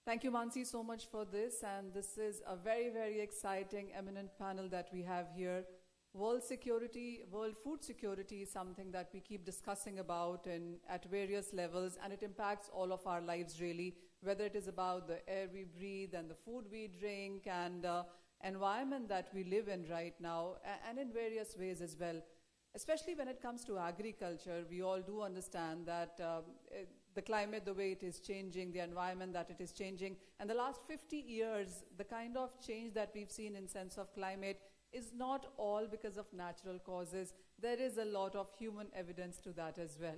Thank you, Mansi, so much for this. And this is a very, very exciting, eminent panel that we have here. World security, world food security is something that we keep discussing about at various levels, and it impacts all of our lives really, whether it is about the air we breathe and the food we drink and environment that we live in right now, and in various ways as well. Especially when it comes to agriculture, we all do understand that the climate, the way it is changing, the environment that it is changing, and the last 50 years, the kind of change that we've seen in sense of climate is not all because of natural causes. There is a lot of human evidence to that as well.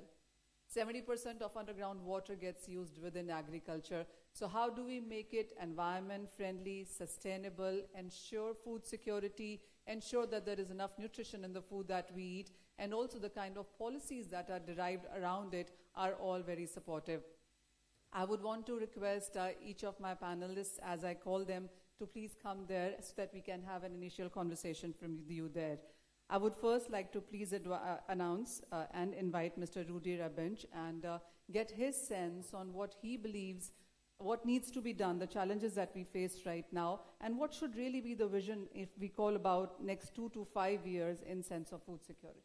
70% of underground water gets used within agriculture. So how do we make it environment friendly, sustainable, ensure food security, ensure that there is enough nutrition in the food that we eat, and also the kind of policies that are derived around it are all very supportive. I would want to request each of my panelists, as I call them, to please come there so that we can have an initial conversation from you there. I would first like to please announce and invite Mr. Rudy Rabench and get his sense on what he believes, what needs to be done, the challenges that we face right now, and what should really be the vision if we call about next 2 to 5 years in sense of food security.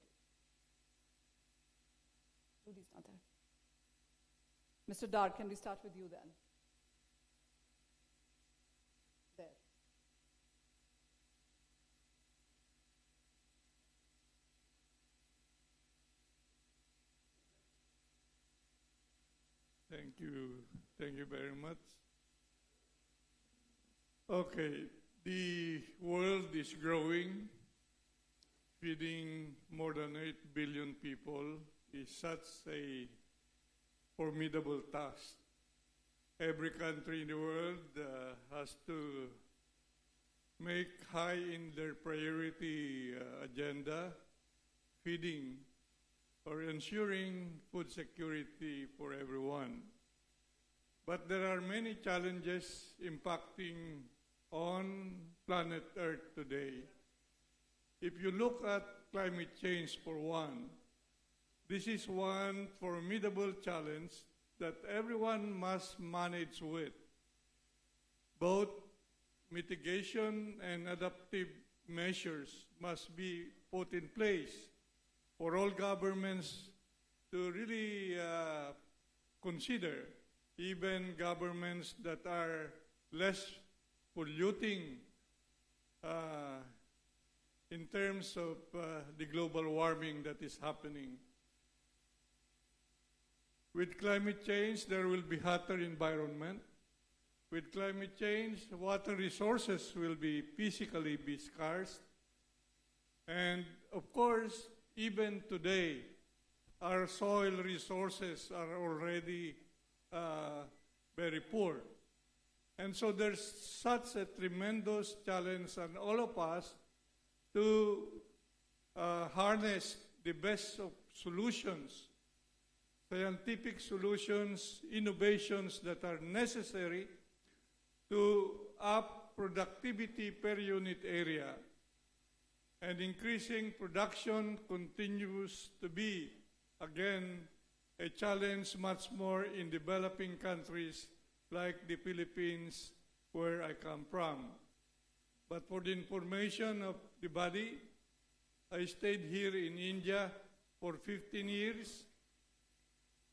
Rudy's not there. Mr. Dar, can we start with you then? There. Thank you. Thank you very much. Okay, the world is growing. Feeding more than 8 billion people is such a formidable task. Every country in the world has to make high in their priority agenda feeding or ensuring food security for everyone. But there are many challenges impacting on planet Earth today. If you look at climate change for one, this is one formidable challenge that everyone must manage with. Both mitigation and adaptive measures must be put in place for all governments to really consider, even governments that are less polluting in terms of the global warming that is happening. With climate change, there will be hotter environment. With climate change, water resources will be physically scarce. And of course, even today, our soil resources are already very poor. And so there's such a tremendous challenge on all of us to harness the best of solutions, scientific solutions, innovations that are necessary to up productivity per unit area. And increasing production continues to be, again, a challenge much more in developing countries like the Philippines, where I come from. But for the information of the body, I stayed here in India for 15 years,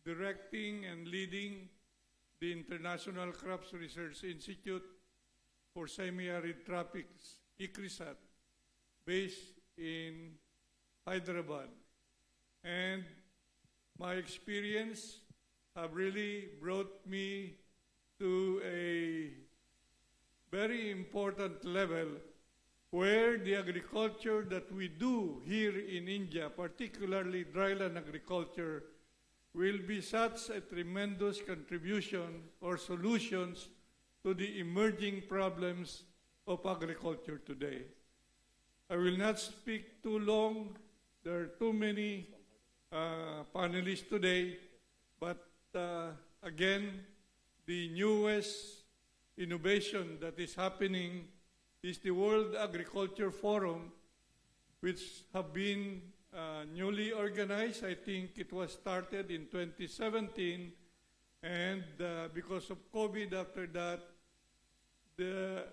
directing and leading the International Crops Research Institute for Semi-Arid Tropics, ICRISAT, based in Hyderabad. And my experience have really brought me to a very important level where the agriculture that we do here in India, particularly dryland agriculture, will be such a tremendous contribution or solutions to the emerging problems of agriculture today. I will not speak too long. There are too many panelists today, but again, the newest innovation that is happening is the World Agriculture Forum, which have been newly organized. I think it was started in 2017, And because of COVID after that, the,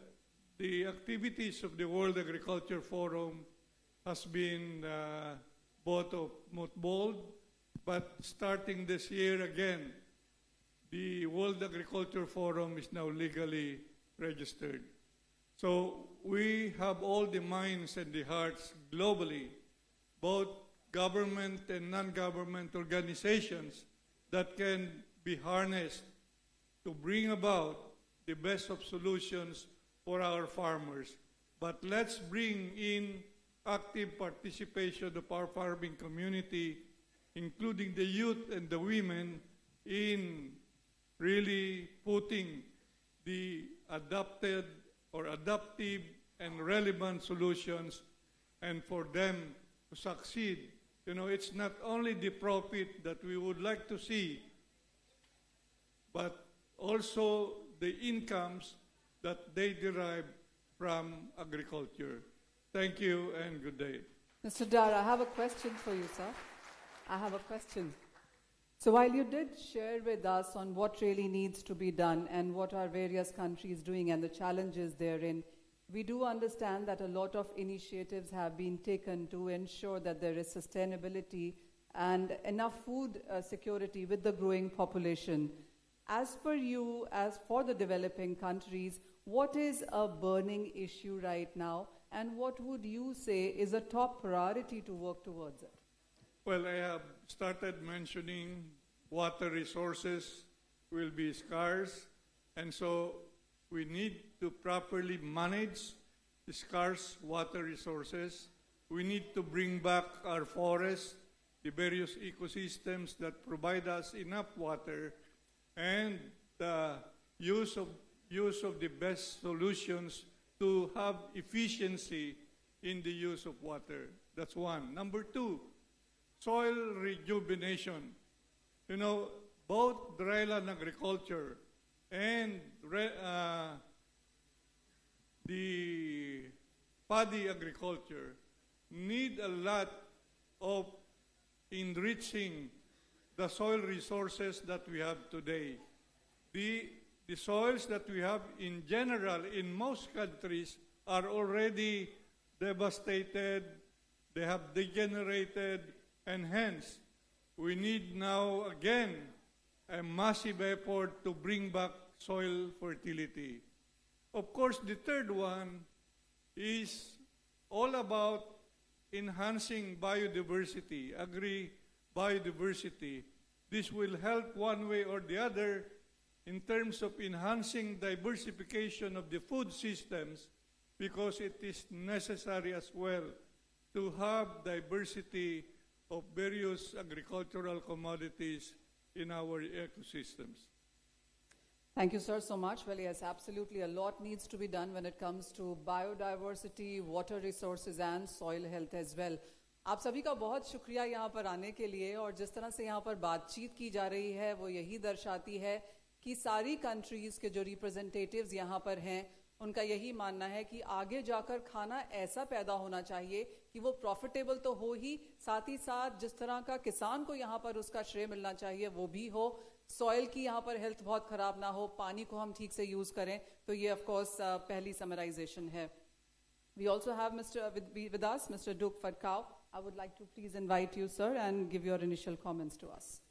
the activities of the World Agriculture Forum has been both of mothballed, but starting this year again, the World Agriculture Forum is now legally registered. So we have all the minds and the hearts globally, both government and non-government organizations that can be harnessed to bring about the best of solutions for our farmers. But let's bring in active participation of our farming community, including the youth and the women, in really putting the adapted or adaptive and relevant solutions, and for them to succeed. You know, it's not only the profit that we would like to see, but also the incomes that they derive from agriculture. Thank you and good day. Mr. Dar, I have a question for you, sir. I have a question. So while you did share with us on what really needs to be done and what are various countries doing and the challenges therein, we do understand that a lot of initiatives have been taken to ensure that there is sustainability and enough food security with the growing population. As per you, as for the developing countries, what is a burning issue right now, and what would you say is a top priority to work towards it? Well, I have started mentioning water resources will be scarce, and so we need to properly manage the scarce water resources. We need to bring back our forests, the various ecosystems that provide us enough water, and the use of the best solutions to have efficiency in the use of water. That's one. Number two, soil rejuvenation. You know, both dryland agriculture and the paddy agriculture need a lot of enriching the soil resources that we have today. The soils that we have in general in most countries are already devastated, they have degenerated, and hence we need now again a massive effort to bring back soil fertility. Of course, the third one is all about enhancing biodiversity, biodiversity. This will help one way or the other in terms of enhancing diversification of the food systems, because it is necessary as well to have diversity of various agricultural commodities in our ecosystems. Thank you, sir, so much. Well, yes, absolutely. A lot needs to be done when it comes to biodiversity, water resources, and soil health as well. आप सभी का बहुत शुक्रिया यहाँ पर आने के लिए, और जिस तरह से यहाँ पर बातचीत की जा रही है वो यही दर्शाती है कि सारी कंट्रीज के जो रिप्रेजेंटेटिव्स यहाँ पर हैं उनका यही मानना है कि आगे जाकर खाना ऐसा पैदा होना चाहिए कि वो प्रॉफिटेबल तो हो ही, साथ ही साथ जिस तरह का किसान को यहाँ पर उसका श्रेय मिलना चाहिए वो भी हो, सॉइल की यहाँ पर हेल्थ बहुत खराब ना हो, पानी को हम ठीक से यूज करें. तो ये ऑफ कोर्स पहली समराइजेशन है. We also have with us Mr. Duke Fadkau. I would like to please invite you, sir, and give your initial comments to us.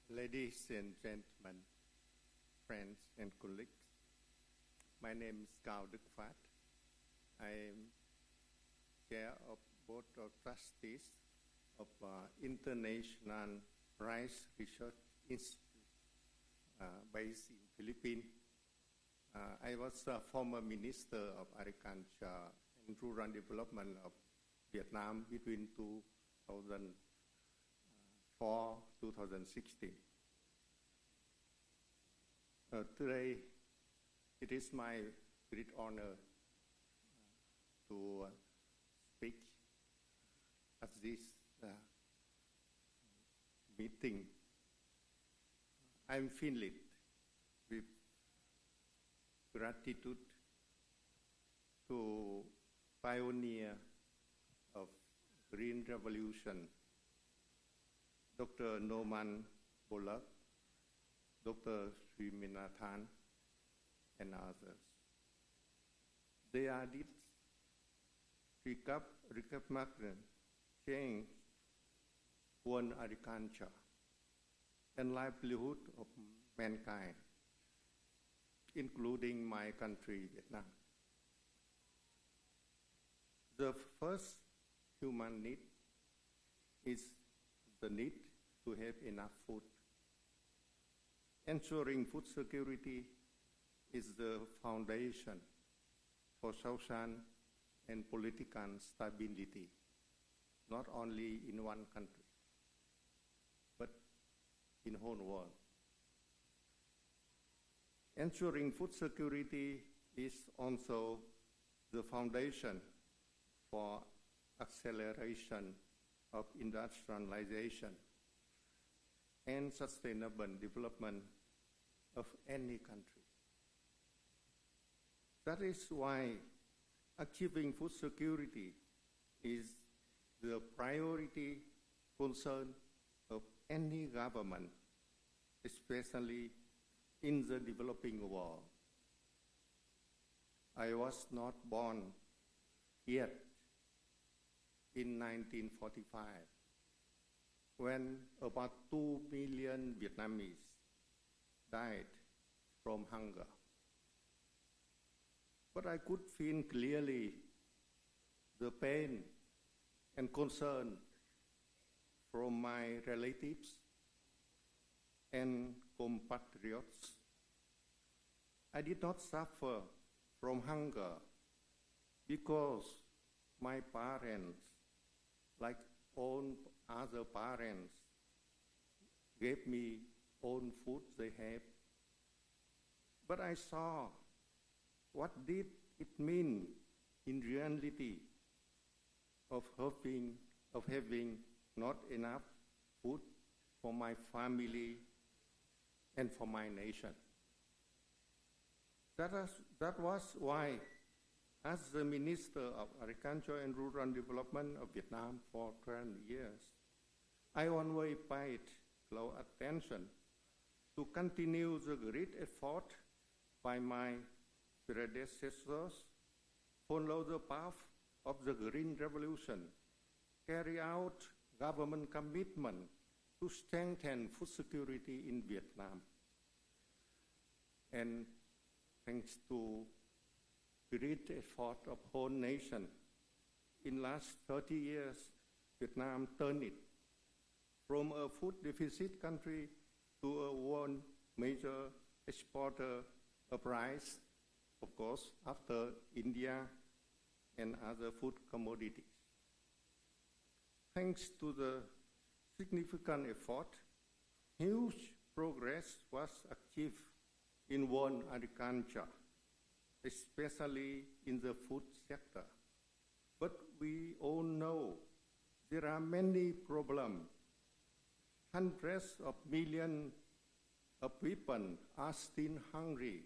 Ladies and gentlemen, friends and colleagues, my name is Cao Đức Phát. I am chair of board of trustees of International Rice Research Institute based in Philippines. I was a former Minister of Agriculture and Rural Development of Vietnam between 2004-2016. Today, it is my great honor to speak at this meeting. I'm filled with gratitude to pioneer of Green Revolution, Dr. Norman Borlaug, Dr. Swaminathan, and others. Their deeds remarkable change world agriculture and livelihood of mankind, including my country, Vietnam. The first human need is the need to have enough food. Ensuring food security is the foundation for social and political stability, not only in one country, but in the whole world. Ensuring food security is also the foundation for acceleration of industrialization and sustainable development of any country. That is why achieving food security is the priority concern of any government, especially in the developing world. I was not born yet in 1945, when about 2 million Vietnamese died from hunger. But I could feel clearly the pain and concern from my relatives and compatriots. I did not suffer from hunger because my parents, like all other parents, gave me own food they have. But I saw what did it mean in reality of having not enough food for my family and for my nation. That was why, as the Minister of Agriculture and Rural Development of Vietnam for 12 years, I always paid close attention to continue the great effort by my predecessors, follow the path of the Green Revolution, carry out government commitment to strengthen food security in Vietnam. And thanks to great effort of whole nation, in last 30 years, Vietnam turned it from a food deficit country to a world major exporter of rice, of course, after India and other food commodities. Thanks to the significant effort, huge progress was achieved in world agriculture, especially in the food sector. But we all know there are many problems. Hundreds of millions of people are still hungry.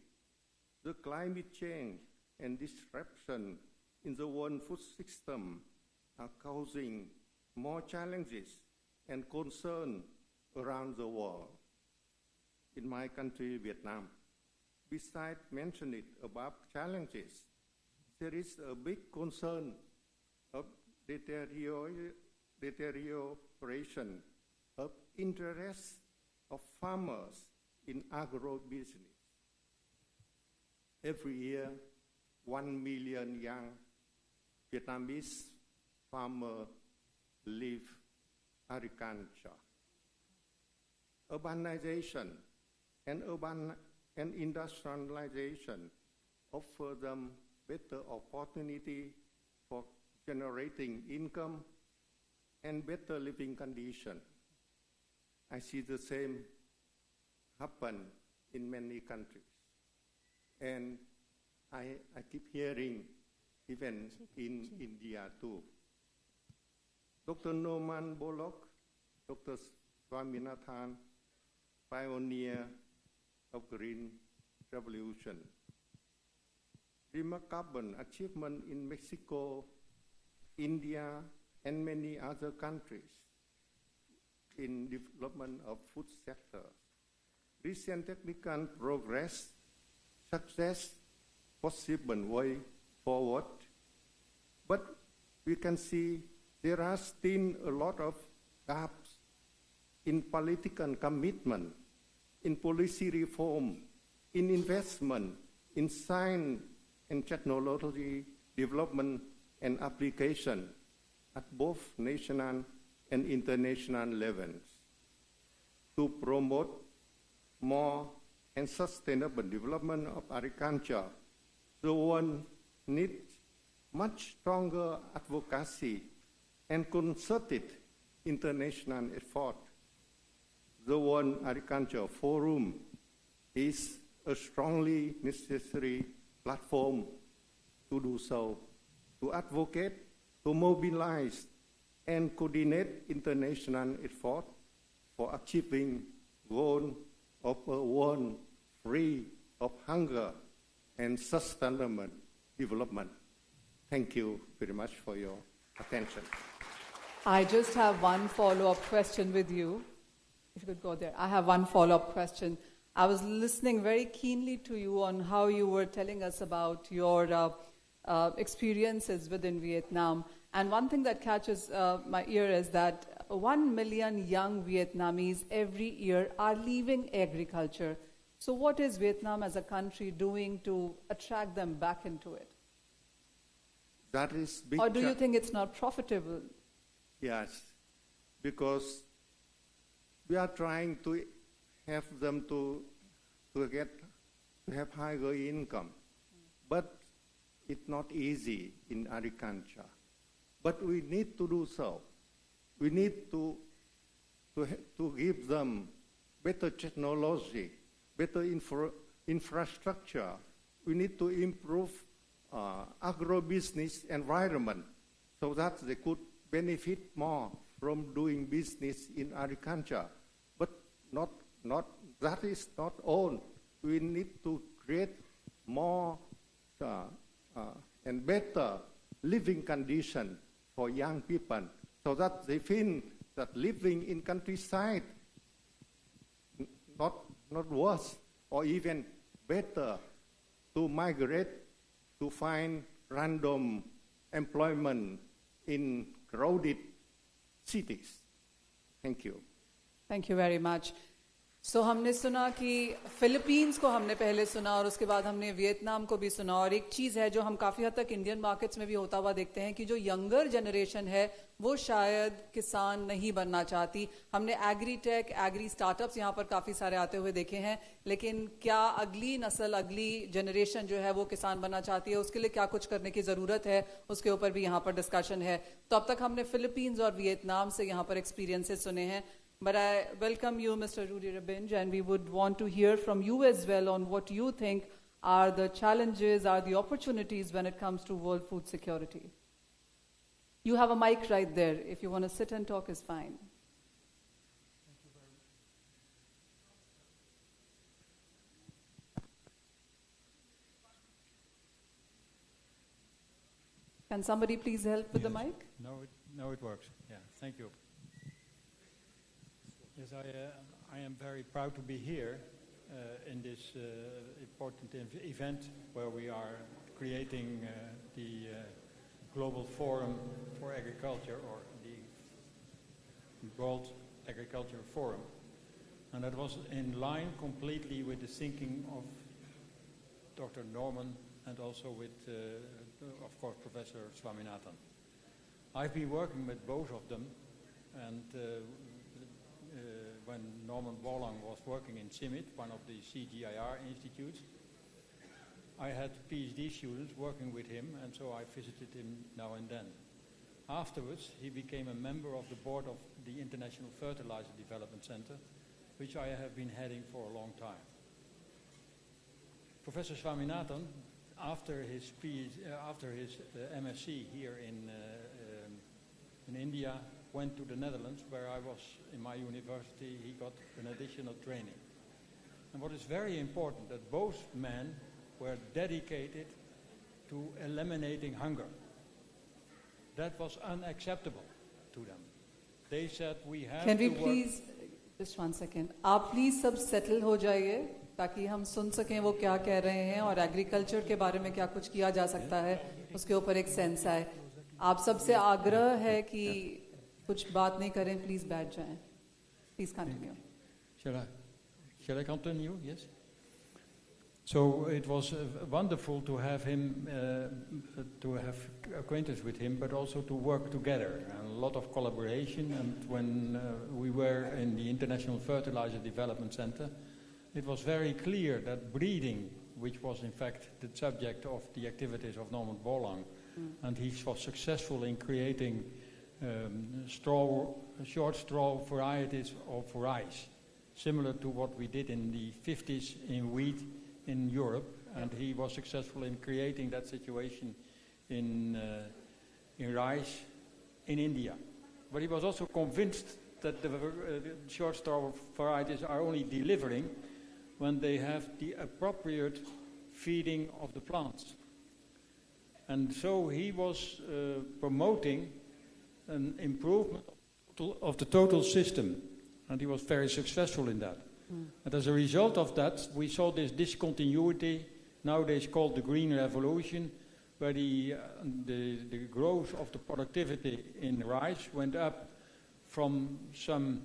The climate change and disruption in the world food system are causing more challenges and concern around the world. In my country, Vietnam, besides mentioning above challenges, there is a big concern of deterioration of interest of farmers in agro-business. Every year, 1 million young Vietnamese farmers leave agriculture. Urbanization and industrialization offer them better opportunity for generating income and better living conditions. I see the same happen in many countries. And I keep hearing even in India too. Dr. Norman Borlaug, Dr. Swaminathan, pioneer of Green Revolution. remarkable achievement in Mexico, India, and many other countries in development of food sector. Recent technical progress suggests possible way forward, but we can see there are still a lot of gaps in political commitment, in policy reform, in investment, in science and technology development and application at both national and international levels. To promote more and sustainable development of agriculture, the world needs much stronger advocacy and concerted international effort. The World Agriculture Forum is a strongly necessary platform to do so, to advocate, to mobilize, and coordinate international effort for achieving goal of a world free of hunger and sustainable development. Thank you very much for your attention. I just have one follow-up question with you. If you could go there. I have one follow-up question. I was listening very keenly to you on how you were telling us about your experiences within Vietnam. And one thing that catches my ear is that 1 million young Vietnamese every year are leaving agriculture. So what is Vietnam as a country doing to attract them back into it? That is big. Or do you think it's not profitable? Yes, because we are trying to have them to have higher income, but it's not easy in agriculture. But we need to do so. We need to give them better technology, better infrastructure. We need to improve agro-business environment so that they could benefit more from doing business in agriculture. But that is not all. We need to create more and better living condition for young people so that they feel that living in countryside not worse or even better, to migrate to find random employment in crowded cities. Thank you. Thank you very much. So हमने सुना कि Philippines को हमने पहले सुना और उसके बाद हमने वियतनाम को भी सुना, और एक चीज़ है जो हम काफ़ी हद तक इंडियन मार्केट्स में भी होता हुआ देखते हैं कि जो यंगर जनरेशन है वो शायद किसान नहीं बनना चाहती. हमने एग्री टेक, एग्री स्टार्टअप्स यहाँ पर काफ़ी सारे आते हुए देखे हैं, लेकिन क्या अगली नस्ल, अगली जनरेशन जो है वो किसान बनना चाहती है, उसके लिए क्या कुछ करने की ज़रूरत है, उसके ऊपर भी यहाँ पर डिस्कशन है. तो अब तक हमने फिलीपींस और वियतनाम से यहाँ पर एक्सपीरियंसेस सुने हैं. But I welcome you, Mr. Rudy Rabinj, and we would want to hear from you as well on what you think are the challenges, are the opportunities when it comes to world food security. You have a mic right there. If you want to sit and talk, is fine. Can somebody please help with the mic? No, it works. Yeah, thank you. Yes, I am very proud to be here in this important event where we are creating the Global Forum for Agriculture, or the World Agriculture Forum. And that was in line completely with the thinking of Dr. Norman and also with, of course, Professor Swaminathan. I've been working with both of them, and when Norman Bollang was working in CIMMYT, one of the CGIAR institutes, I had PhD students working with him, and so I visited him now and then. Afterwards, he became a member of the board of the International Fertilizer Development Center, which I have been heading for a long time. Professor Swaminathan, after his MSc here in India, went to the Netherlands, where I was in my university. He got an additional training. And what is very important, that both men were dedicated to eliminating hunger. That was unacceptable to them. They said we have Can we to work. please, just 1 second, आप please सब settle हो जाइए ताकि हम सुन सकें वो क्या कह रहे हैं और एग्रीकल्चर के बारे में क्या कुछ किया जा सकता है उसके ऊपर एक सेंस आए. आप सबसे आग्रह है कि कुछ बात नहीं करें, प्लीज बैठ जाएं. Please continue. Shall I continue? Yes. So it was wonderful to have him, to have acquaintance with him, but also to work together. And a lot of collaboration. And when we were in the International Fertilizer Development Center, it was very clear that breeding, which was in fact the subject of the activities of Norman Borlaug, and he was successful in creating short straw varieties of rice, similar to what we did in the 50s in wheat in Europe, and he was successful in creating that situation in rice in India. But he was also convinced that the short straw varieties are only delivering when they have the appropriate feeding of the plants. And so he was promoting an improvement of the total system, and he was very successful in that. And as a result of that, we saw this discontinuity, nowadays called the Green Revolution, where the growth of the productivity in rice went up from some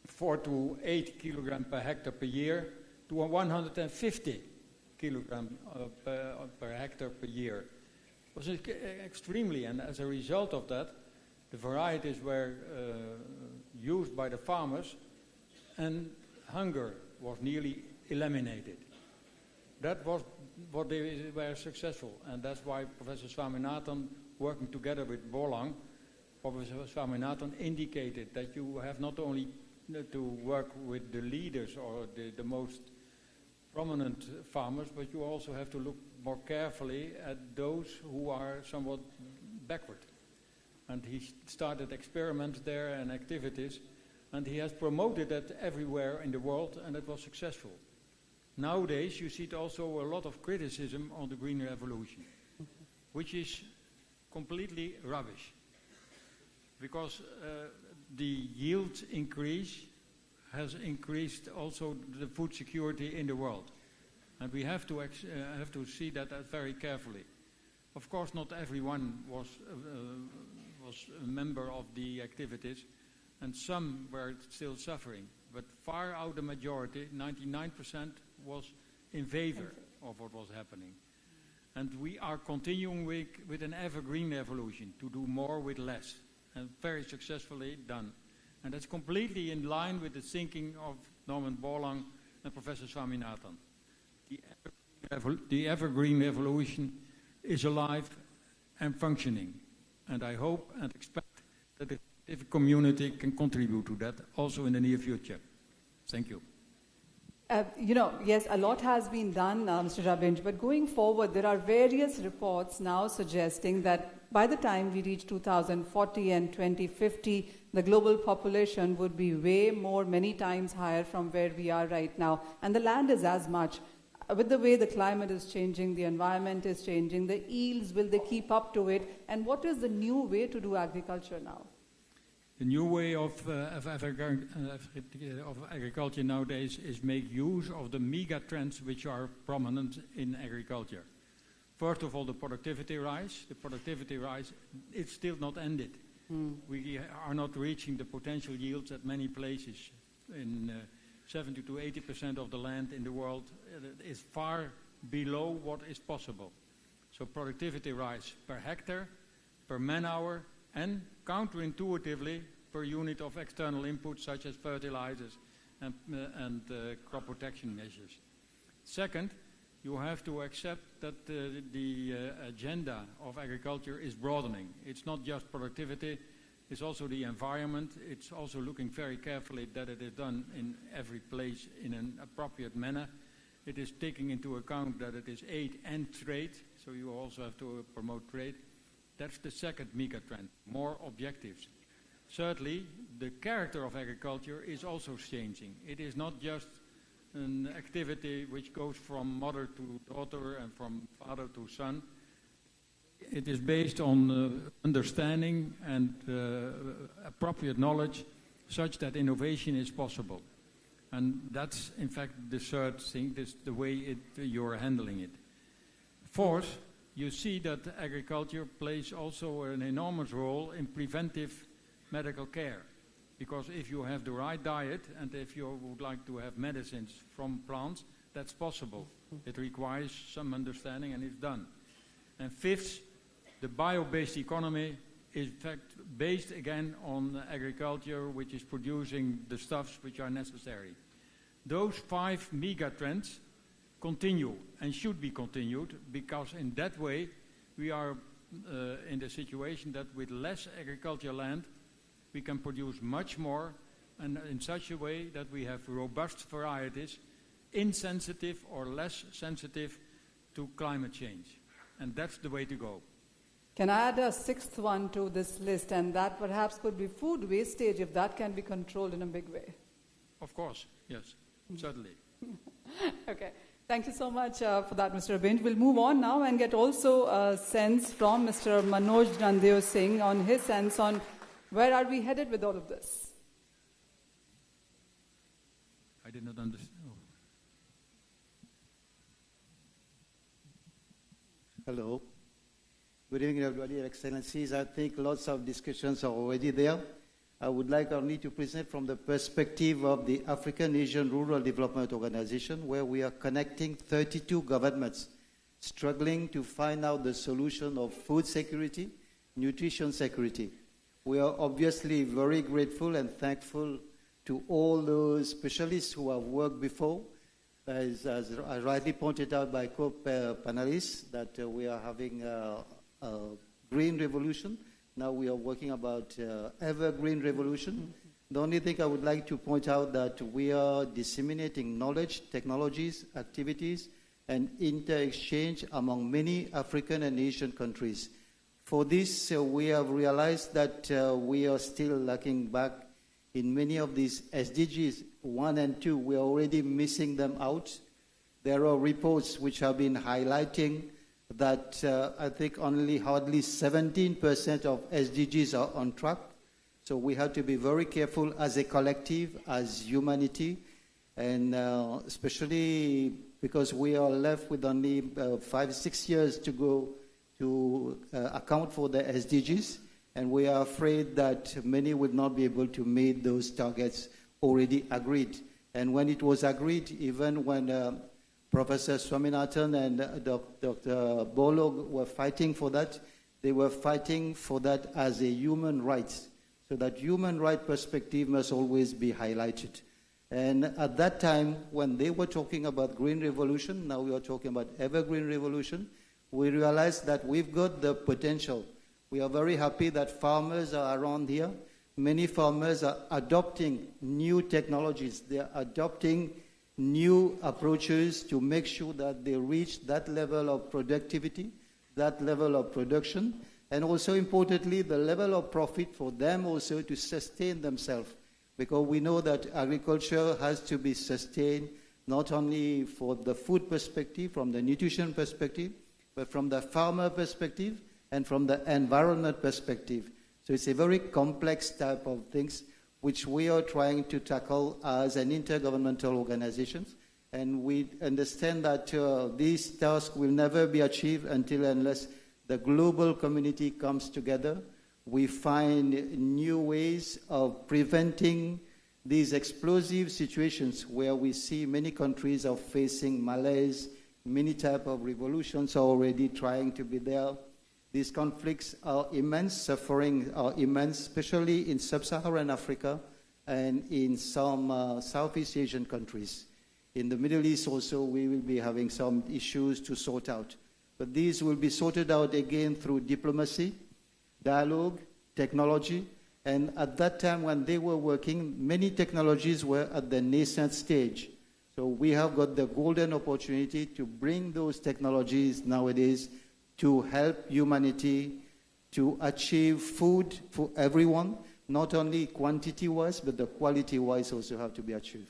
4 to 8 kilogram per hectare per year to 150 kilogram per hectare per year. It was extremely, and as a result of that, the varieties were used by the farmers, and hunger was nearly eliminated. That was what they were successful, and that's why Professor Swaminathan, working together with Borlaug, Professor Swaminathan indicated that you have not only to work with the leaders or the most prominent farmers, but you also have to look more carefully at those who are somewhat backward. And he started experiments there and activities, and he has promoted that everywhere in the world, and it was successful. Nowadays, you see also a lot of criticism on the Green Revolution, which is completely rubbish, because the yield increase has increased also the food security in the world, and we have to see that very carefully. Of course, not everyone was a member of the activities, and some were still suffering, but far out the majority, 99%, was in favor of what was happening. And we are continuing with an evergreen revolution to do more with less, and very successfully done. And that's completely in line with the thinking of Norman Borlaug and Professor Swaminathan. The evergreen revolution is alive and functioning, and I hope and expect that the scientific community can contribute to that also in the near future. Thank you. Yes, a lot has been done, Mr. Rabinj, but going forward, there are various reports now suggesting that by the time we reach 2040 and 2050, the global population would be way more, many times higher from where we are right now. And the land is as much. With the way the climate is changing, the environment is changing, the yields, will they keep up to it? And what is the new way to do agriculture now? The new way of agriculture nowadays is make use of the mega trends which are prominent in agriculture. First of all, the productivity rise. The productivity rise, it's still not ended. We are not reaching the potential yields at many places. In 70 to 80% of the land in the world is far below what is possible. So productivity rise per hectare, per man-hour, and counterintuitively per unit of external inputs such as fertilizers and crop protection measures. Second, you have to accept that the agenda of agriculture is broadening. It's not just productivity, it's also the environment. It's also looking very carefully that it is done in every place in an appropriate manner. It is taking into account that it is aid and trade, so you also have to promote trade. That's the second mega trend, more objectives. Thirdly, the character of agriculture is also changing. It is not just an activity which goes from mother to daughter and from father to son. It is based on understanding and appropriate knowledge such that innovation is possible. And that's, in fact, the third thing, this, the way you're handling it. Fourth, you see that agriculture plays also an enormous role in preventive medical care. Because if you have the right diet and if you would like to have medicines from plants, that's possible. It requires some understanding and it's done. And fifth, the bio-based economy is in fact based again on agriculture, which is producing the stuffs which are necessary. Those 5 mega trends continue and should be continued, because in that way we are in the situation that with less agricultural land we can produce much more, and in such a way that we have robust varieties, insensitive or less sensitive to climate change. And that's the way to go. Can I add a 6th one to this list, and that perhaps could be food wastage, if that can be controlled in a big way? Of course, yes, certainly. Okay. Thank you so much for that, Mr. Abhinj. We'll move on now and get also a sense from Mr. Manoj Nandeo Singh on his sense on where are we headed with all of this. I did not understand. Oh. Hello. Good evening, everybody. Your Excellencies, I think lots of discussions are already there. I would like only to present from the perspective of the African Asian Rural Development Organization, where we are connecting 32 governments struggling to find out the solution of food security, nutrition security. We are obviously very grateful and thankful to all those specialists who have worked before. As rightly pointed out by co-panelists, that we are having a green revolution. Now we are working about evergreen revolution. The only thing I would like to point out that we are disseminating knowledge, technologies, activities, and inter-exchange among many African and Asian countries. For this, we have realized that we are still lacking back in many of these SDGs 1 and 2. We are already missing them out. There are reports which have been highlighting that I think only hardly 17% of SDGs are on track. So we have to be very careful as a collective, as humanity, and especially because we are left with only 5-6 years to go to account for the SDGs, and we are afraid that many will not be able to meet those targets already agreed. And when it was agreed, even when Professor Swaminathan and Dr. Bolog were fighting for that, they were fighting for that as a human right. So that human right perspective must always be highlighted. And at that time, when they were talking about green revolution, now we are talking about evergreen revolution, we realized that we've got the potential. We are very happy that farmers are around here. Many farmers are adopting new technologies. They are adopting new approaches to make sure that they reach that level of productivity, that level of production, and also importantly, the level of profit for them also to sustain themselves. Because we know that agriculture has to be sustained not only for the food perspective, from the nutrition perspective, but from the farmer perspective and from the environment perspective. So it's a very complex type of things which we are trying to tackle as an intergovernmental organization. And we understand that this task will never be achieved unless the global community comes together. We find new ways of preventing these explosive situations where we see many countries are facing malaise, many types of revolutions are already trying to be there. These conflicts are immense, suffering are immense, especially in sub-Saharan Africa and in some Southeast Asian countries. In the Middle East also, we will be having some issues to sort out. But these will be sorted out again through diplomacy, dialogue, technology. And at that time when they were working, many technologies were at the nascent stage. So we have got the golden opportunity to bring those technologies nowadays to help humanity to achieve food for everyone, not only quantity-wise, but the quality-wise also have to be achieved.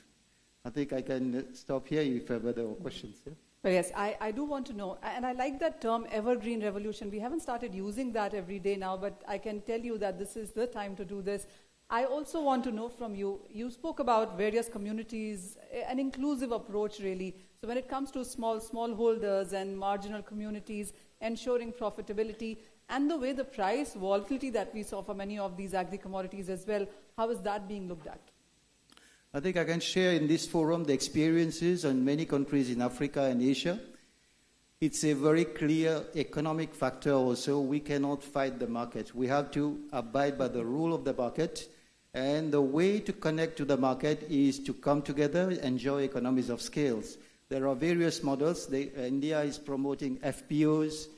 I think I can stop here if there are questions. Yeah? But yes, I do want to know, and I like that term evergreen revolution. We haven't started using that every day now, but I can tell you that this is the time to do this. I also want to know from you, you spoke about various communities, an inclusive approach really. So when it comes to smallholders and marginal communities, ensuring profitability, and the way the price volatility that we saw for many of these agri-commodities as well, how is that being looked at? I think I can share in this forum the experiences in many countries in Africa and Asia. It's a very clear economic factor also. We cannot fight the market. We have to abide by the rule of the market. And the way to connect to the market is to come together, enjoy economies of scales. There are various models. India is promoting FPOs.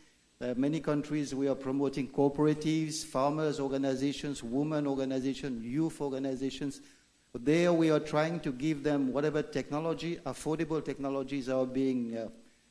Many countries we are promoting cooperatives, farmers organizations, women organizations, youth organizations. There we are trying to give them whatever technology, affordable technologies are being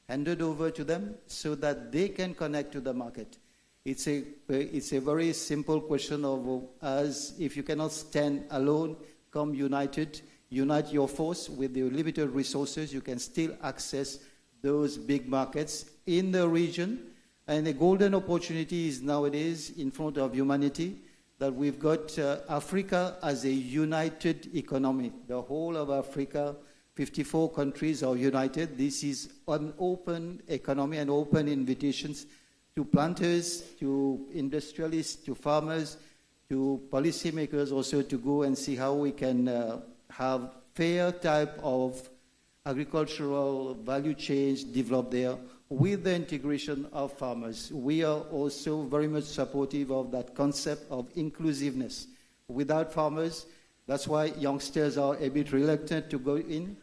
handed over to them so that they can connect to the market. It's a very simple question of as if you cannot stand alone, come united, unite your force with your limited resources, you can still access those big markets in the region. And a golden opportunity is nowadays in front of humanity that we've got Africa as a united economy. The whole of Africa, 54 countries are united. This is an open economy and open invitations to planters, to industrialists, to farmers, to policymakers also to go and see how we can have fair type of agricultural value chains developed there with the integration of farmers. We are also very much supportive of that concept of inclusiveness. Without farmers, that's why youngsters are a bit reluctant to go in.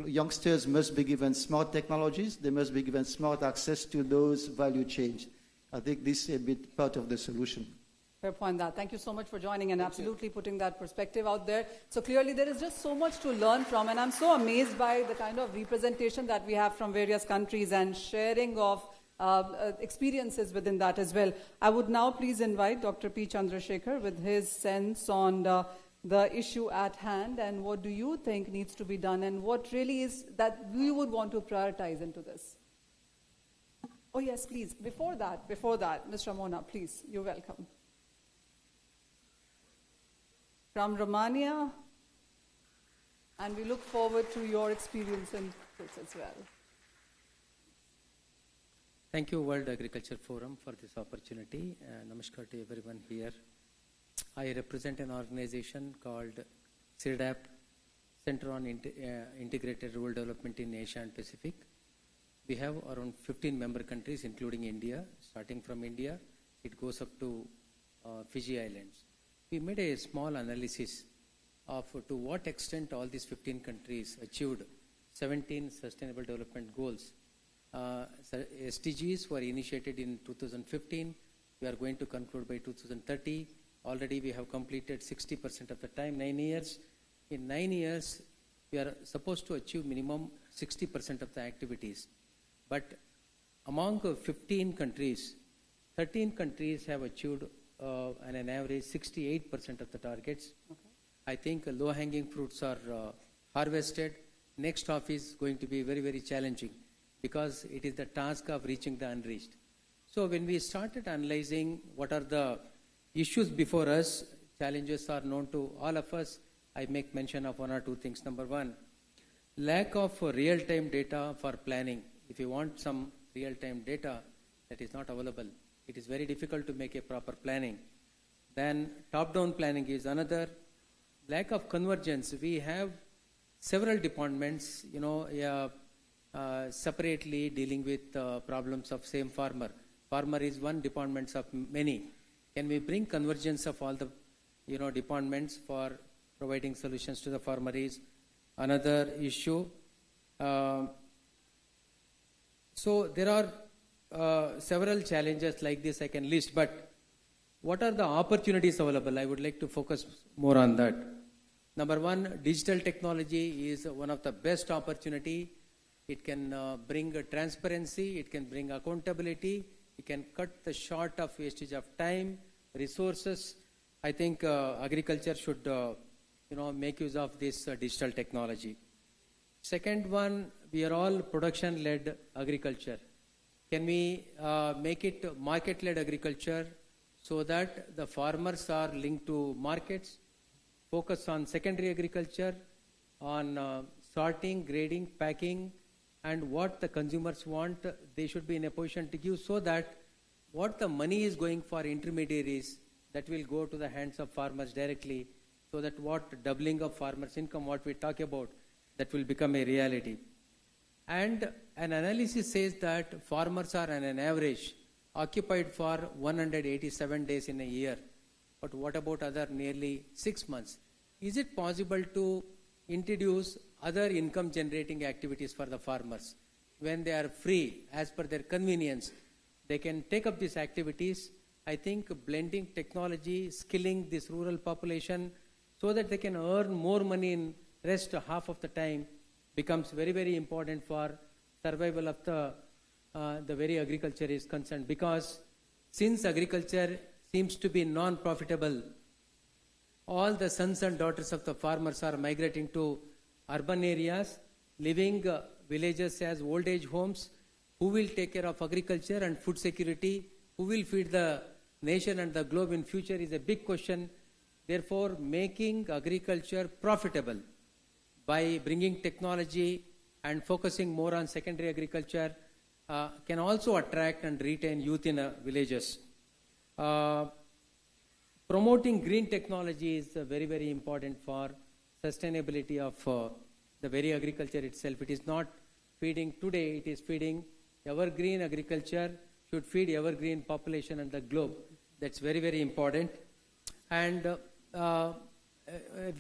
Youngsters must be given smart technologies. They must be given smart access to those value chains. I think this is a bit part of the solution. Fair point that. Thank you so much for joining and absolutely putting that perspective out there. So clearly there is just so much to learn from, and I'm so amazed by the kind of representation that we have from various countries and sharing of experiences within that as well. I would now please invite Dr. P. Chandrasekhar with his sense on the issue at hand and what do you think needs to be done and what really is that we would want to prioritize into this. Oh yes, please. Before that, Ms. Ramona, please, you're welcome. From Romania, and we look forward to your experience in this as well. Thank you, World Agriculture Forum, for this opportunity. Namaskar to everyone here. I represent an organization called CIRDAP, Center on Integrated Rural Development in Asia and Pacific. We have around 15 member countries, including India. Starting from India, it goes up to Fiji Islands. We made a small analysis of to what extent all these 15 countries achieved 17 Sustainable Development Goals. SDGs were initiated in 2015. We are going to conclude by 2030. Already we have completed 60% of the time, 9 years. In 9 years, we are supposed to achieve minimum 60% of the activities. But among 15 countries, 13 countries have achieved on an average 68% of the targets. Okay. I think low-hanging fruits are harvested. Next half is going to be very, very challenging because it is the task of reaching the unreached. So when we started analyzing what are the issues before us, challenges are known to all of us. I make mention of one or two things. Number one, lack of real-time data for planning. If you want some real-time data that is not available, it is very difficult to make a proper planning. Then top-down planning is another. Lack of convergence. We have several departments, separately dealing with problems of same farmer. Farmer is one department of many. Can we bring convergence of all the departments for providing solutions to the farmer is another issue. So there are several challenges like this I can list, but what are the opportunities available? I would like to focus more on that. Number one, digital technology is one of the best opportunity. It can bring transparency, it can bring accountability, it can cut the short of wastage of time, resources. I think agriculture should make use of this digital technology. Second one, we are all production-led agriculture. Can we make it market-led agriculture so that the farmers are linked to markets, focus on secondary agriculture, on sorting, grading, packing, and what the consumers want, they should be in a position to give, so that what the money is going for intermediaries, that will go to the hands of farmers directly, so that what doubling of farmers' income, what we talk about, that will become a reality. And an analysis says that farmers are on an average occupied for 187 days in a year. But what about other nearly 6 months? Is it possible to introduce other income generating activities for the farmers? When they are free, as per their convenience, they can take up these activities. I think blending technology, skilling this rural population so that they can earn more money in rest half of the time becomes very, very important for survival of the very agriculture is concerned. Because since agriculture seems to be non-profitable, all the sons and daughters of the farmers are migrating to urban areas, living villages as old age homes. Who will take care of agriculture and food security? Who will feed the nation and the globe in future is a big question. Therefore, making agriculture profitable by bringing technology and focusing more on secondary agriculture can also attract and retain youth in villages. Promoting green technology is very, very important for sustainability of the very agriculture itself. It is not feeding today, it is feeding evergreen agriculture, should feed evergreen population and the globe. That's very, very important. And the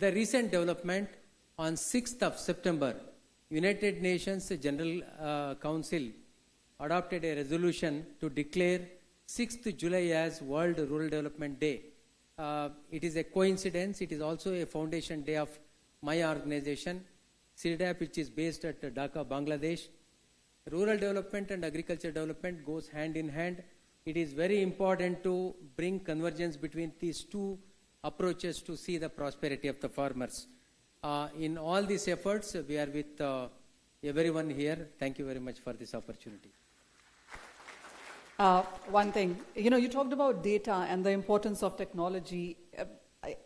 recent development on 6th of September, United Nations General Council adopted a resolution to declare 6th July as World Rural Development Day. It is a coincidence. It is also a foundation day of my organization, CIRDAP, which is based at Dhaka, Bangladesh. Rural development and agriculture development goes hand in hand. It is very important to bring convergence between these two approaches to see the prosperity of the farmers. In all these efforts, we are with everyone here. Thank you very much for this opportunity. One thing, you talked about data and the importance of technology.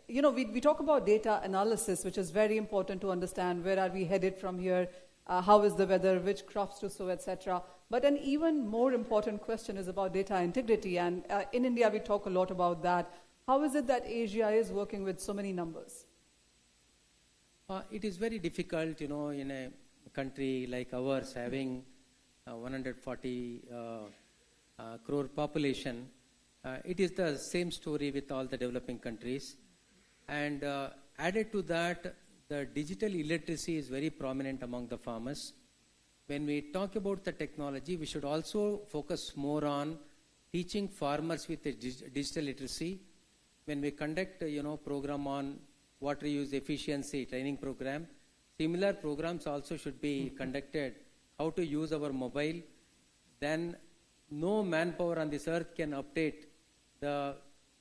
We talk about data analysis, which is very important to understand where are we headed from here, how is the weather, which crops to sow, etc. But an even more important question is about data integrity. And in India, we talk a lot about that. How is it that Asia is working with so many numbers? It is very difficult, in a country like ours, having 140 crore population. It is the same story with all the developing countries. And added to that, the digital illiteracy is very prominent among the farmers. When we talk about the technology, we should also focus more on teaching farmers with the digital literacy. When we conduct, program on water use efficiency training program, similar programs also should be conducted. How to use our mobile. Then no manpower on this earth can update the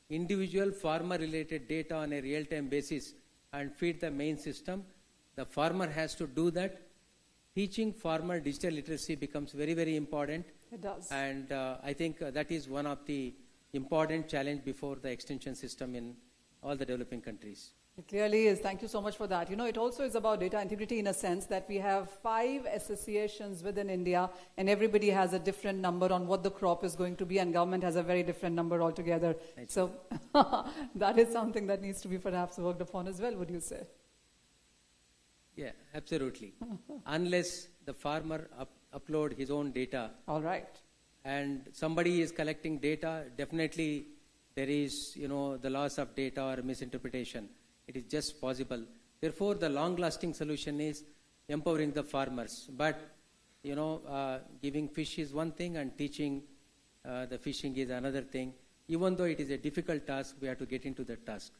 individual farmer-related data on a real-time basis and feed the main system. The farmer has to do that. Teaching farmer digital literacy becomes very, very important. It does. And I think that is one of the important challenge before the extension system in all the developing countries. It clearly is. Thank you so much for that. It also is about data integrity in a sense that we have 5 associations within India and everybody has a different number on what the crop is going to be and government has a very different number altogether. Right. So that is something that needs to be perhaps worked upon as well, would you say? Yeah, absolutely. Unless the farmer upload his own data. All right. And somebody is collecting data, definitely there is, the loss of data or misinterpretation. It is just possible. Therefore, the long-lasting solution is empowering the farmers. But, giving fish is one thing and teaching the fishing is another thing. Even though it is a difficult task, we have to get into that task.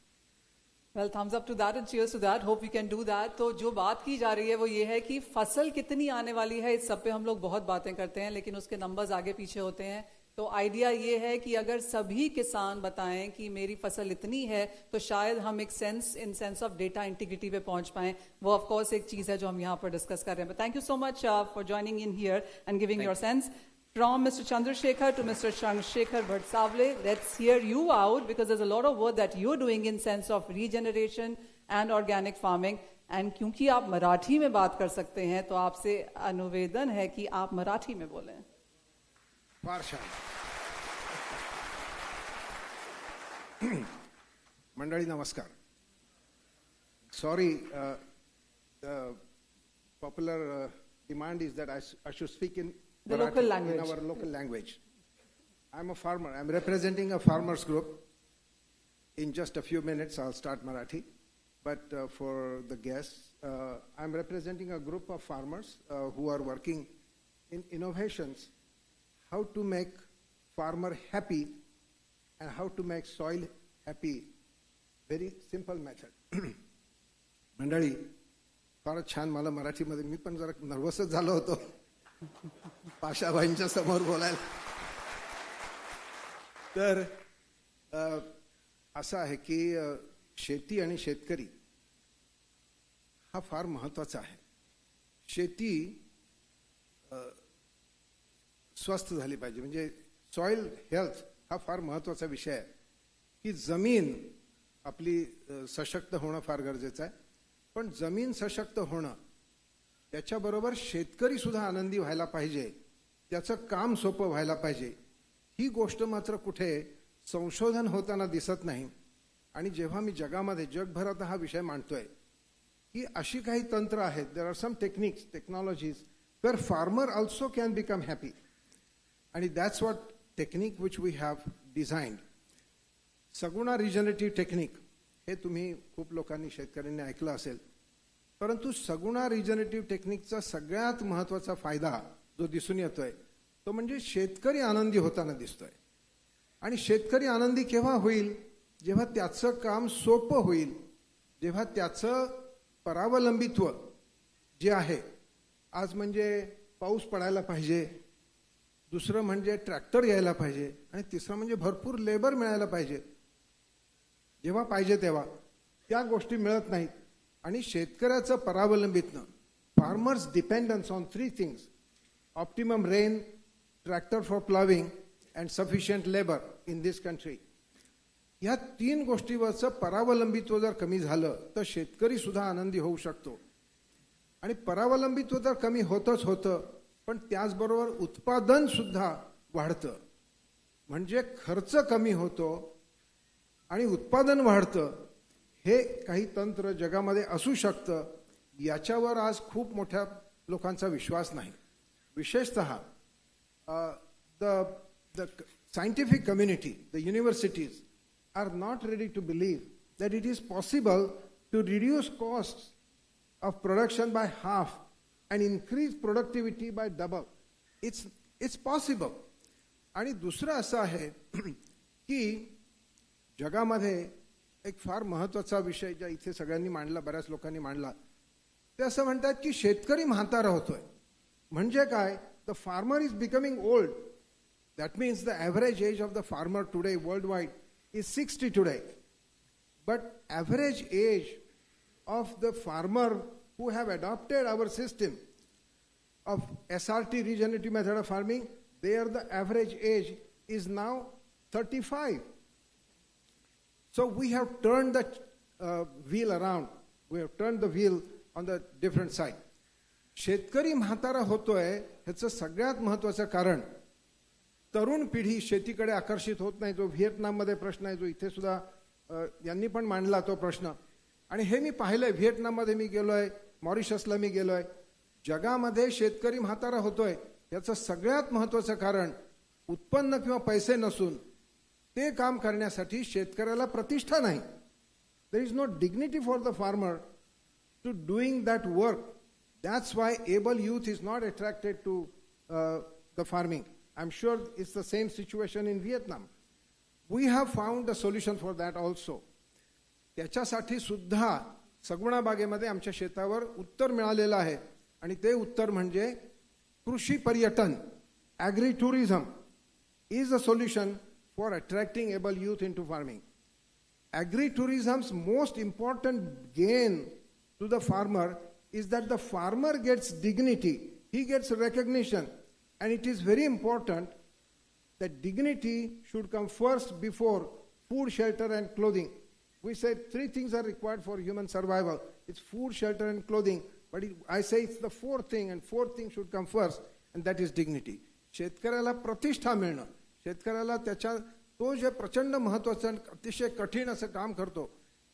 Well, thumbs up to that and cheers to that. Hope we can do that. तो जो बात की जा रही है वो ये है कि फसल कितनी आने वाली है, इस सब पे हम लोग बहुत बातें करते हैं, लेकिन उसके नंबर्स आगे पीछे होते हैं. तो आइडिया ये है कि अगर सभी किसान बताएं कि मेरी फसल इतनी है, तो शायद हम एक सेंस ऑफ डेटा इंटीग्रिटी पे पहुंच पाएं. वो ऑफ कोर्स एक चीज है जो हम यहाँ पर डिस्कस कर रहे हैं. Thank you so much for joining in here and giving your sense. From Mr. Chandrasekhar to Mr. Chandrasekhar Bhatsavle, let's hear you out, because there's a lot of work that you're doing in sense of regeneration and organic farming. And क्योंकि आप मराठी में बात कर सकते हैं, तो आपसे अनुवेदन है कि आप मराठी में बोलें. फार छान. मंडळी नमस्कार. Sorry, the popular demand is that I should speak in The Marathi, local language. in our local language. I'm a farmer. I'm representing a farmers group. In just a few minutes, I'll start Marathi. But for the guests, I'm representing a group of farmers who are working in innovations, how to make farmer happy and how to make soil happy. Very simple method. मंडळी, फारच छान. मला मराठीमध्ये मी पण जरा नर्वसच झालो होतो पाशाबाईंच्या समोर बोलायला. तर असं आहे की शेती आणि शेतकरी हा फार महत्वाचा आहे. शेती स्वस्थ झाली पाहिजे, म्हणजे सॉइल हेल्थ हा फार महत्वाचा विषय आहे. की जमीन आपली सशक्त होणं फार गरजेचं आहे. पण जमीन सशक्त होणं त्याच्याबरोबर शेतकरी सुद्धा आनंदी व्हायला पाहिजे, त्याचं काम सोपं व्हायला पाहिजे. ही गोष्ट मात्र कुठे संशोधन होताना दिसत नाही. आणि जेव्हा मी जगामध्ये जगभरात हा विषय मांडतोय की अशी काही तंत्र आहेत, there are some techniques, technologies where farmer also can become happy. आणि that's what technique which we have designed. Saguna regenerative technique हे तुम्ही खूप लोकांनी, शेतकऱ्यांनी ऐकलं असेल. परंतु सगुणा रिजनरेटिव्ह टेक्निकचा सगळ्यात महत्वाचा फायदा जो दिसून येतोय तो म्हणजे शेतकरी आनंदी होताना दिसतोय. आणि शेतकरी आनंदी केव्हा होईल? जेव्हा त्याचं काम सोपं होईल, जेव्हा त्याचं परावलंबित्व जे आहे, आज म्हणजे पाऊस पडायला पाहिजे, दुसरं म्हणजे ट्रॅक्टर यायला पाहिजे, आणि तिसरं म्हणजे भरपूर लेबर मिळायला पाहिजे. जेव्हा पाहिजे तेव्हा त्या गोष्टी मिळत नाहीत. आणि शेतकऱ्याचं परावलंबित्व, farmers dependence on 3 things: optimum rain, tractor for ploughing and sufficient labour in this country. या 3 गोष्टीवरचं परावलंबित्व जर कमी झालं तर शेतकरी सुद्धा आनंदी होऊ शकतो. आणि परावलंबित्व तर कमी होतच होतं, पण त्याचबरोबर उत्पादन सुद्धा वाढतं. म्हणजे खर्च कमी होतो आणि उत्पादन वाढतं. हे काही तंत्र जगामध्ये असू शकतं, याच्यावर आज खूप मोठ्या लोकांचा विश्वास नाही. विशेषतः the scientific community, the universities are not ready to believe that it is possible to reduce costs of production by half and increase productivity by double. It's possible. आणि दुसरं असं आहे की जगामध्ये एक फार महत्वाचा विषय ज्या इथे सगळ्यांनी मांडला, बऱ्याच लोकांनी मांडला, ते असं म्हणतात की शेतकरी म्हातारा होतोय. म्हणजे काय? The farmer is becoming old. That means the average age of the farmer today worldwide is 60 today. But average age of the farmer who have adopted our system of SRT, regenerative method of farming, there the average age is now 35. So we have turned the wheel around. We have turned the wheel on the different side. शेतकरी म्हातारा होतोय ह्याचं सगळ्यात महत्वाचं कारण तरुण पिढी शेतीकडे आकर्षित होत नाही. जो व्हिएतनाममध्ये प्रश्न आहे, जो इथे सुद्धा यांनी पण मांडला तो प्रश्न. आणि हे मी पाहिलंय, व्हिएतनाममध्ये मी गेलोय, मॉरिशसला मी गेलोय. जगामध्ये शेतकरी म्हातारा होतोय याचं सगळ्यात महत्वाचं कारण उत्पन्न किंवा पैसे नसून ते काम करण्यासाठी शेतकऱ्याला प्रतिष्ठा नाही. There is no dignity for the farmer to doing that work. That's why able youth is not attracted to the farming. I'm sure it's the same situation in Vietnam. We have found a solution for that also. त्याच्यासाठी सुद्धा सगुणा बागेमध्ये आमच्या शेतावर उत्तर मिळालेलं आहे. आणि ते उत्तर म्हणजे कृषी पर्यटन, agri tourism. is a solution for attracting able youth into farming. Agri-tourism's most important gain to the farmer is that the farmer gets dignity, he gets recognition, and it is very important that dignity should come first before food, shelter, and clothing. We said 3 things are required for human survival. It's food, shelter, and clothing. But I say it's the 4th thing, and 4th thing should come first, and that is dignity. शेतकऱ्याला प्रतिष्ठा मिळणं, शेतकऱ्याला त्याच्या तो जे प्रचंड महत्त्वाचं अतिशय कठीण असं काम करतो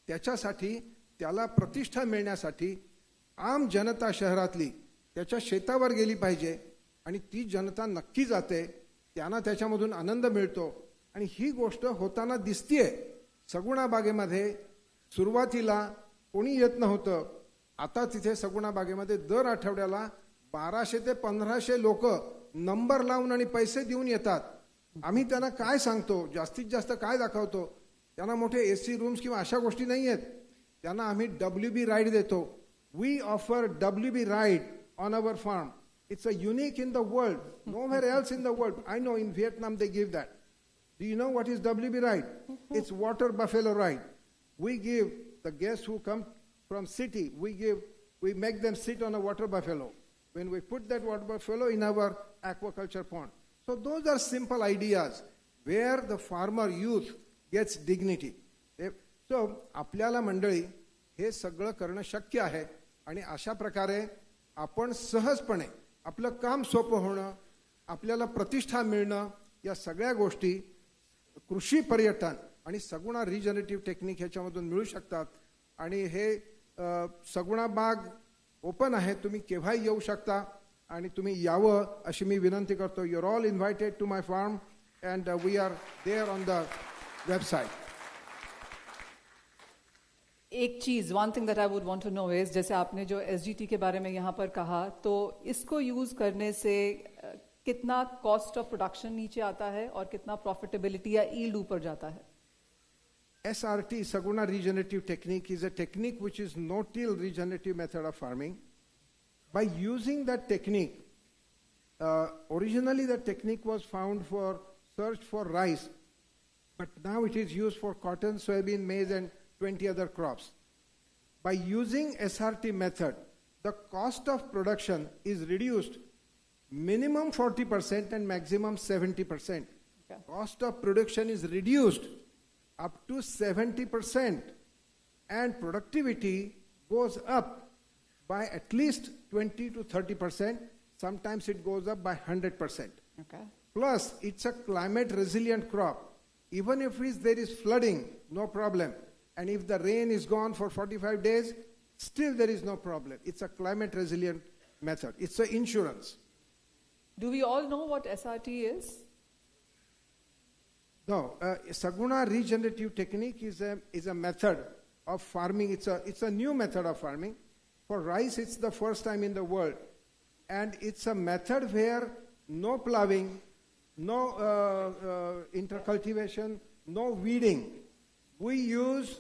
त्याच्यासाठी त्याला प्रतिष्ठा मिळण्यासाठी आम जनता शहरातली त्याच्या शेतावर गेली पाहिजे आणि ती जनता नक्की जाते, त्यांना त्याच्यामधून आनंद मिळतो आणि ही गोष्ट होताना दिसतीये. सगुणा बागेमध्ये सुरुवातीला कोणी येत नव्हतं, आता तिथे सगुणा बागेमध्ये दर आठवड्याला 1200 ते 1500 लोक नंबर लावून आणि पैसे देऊन येतात. आम्ही त्यांना काय सांगतो, जास्तीत जास्त काय दाखवतो, त्यांना मोठे एसी रूम्स किंवा अशा गोष्टी नाही आहेत, त्यांना आम्ही WB राईड देतो. We offer WB ride on our farm. It's a unique in the world, nowhere else in the world. I know in Vietnam they give that. Do you know what is WB ride? It's water buffalo ride. We give the guests who come from city, we make them sit on a water buffalo. When we put that water buffalo in our aquaculture pond. So those are simple ideas where the farmer youth gets dignity. So आपल्याला मंडळी हे सगळं करणं शक्य आहे आणि अशा प्रकारे आपण सहजपणे आपलं काम सोपं होणं, आपल्याला प्रतिष्ठा मिळणं, या सगळ्या गोष्टी कृषी पर्यटन आणि सगुणा रिजनरेटिव्ह टेक्निक ह्याच्यामधून मिळू शकतात. आणि हे सगुणा बाग ओपन आहे, तुम्ही केव्हाही येऊ शकता आणि तुम्ही यावं अशी मी विनंती करतो. You are all invited to my farm and we are there on the website. एक चीज, one thing that I would want to know is, जैसे आपने जो SGT के बारे में यहाँ पर कहा, तो इसको यूज करने से कितना कॉस्ट ऑफ प्रोडक्शन नीचे आता है और कितना प्रॉफिटेबिलिटी या यील्ड ऊपर जाता है? SRT, Saguna Regenerative Technique, is a technique which is no-till regenerative method of farming. By using that technique, originally the technique was searched for rice, but now it is used for cotton, soybean, maize, and 20 other crops. By using SRT method, the cost of production is reduced minimum 40% and maximum 70%. Okay. Cost of production is reduced up to 70%, and productivity goes up by at least 20 to 30%. Sometimes it goes up by 100%. Okay. Plus, it's a climate resilient crop. Even if there is flooding, no problem. And if the rain is gone for 45 days, still there is no problem. It's a climate resilient method. It's an insurance. Do we all know what SRT is? No, Saguna Regenerative Technique is a method of farming. It's a new method of farming. For rice, it's the first time in the world. And it's a method where no plowing, no intercultivation, no weeding. We use,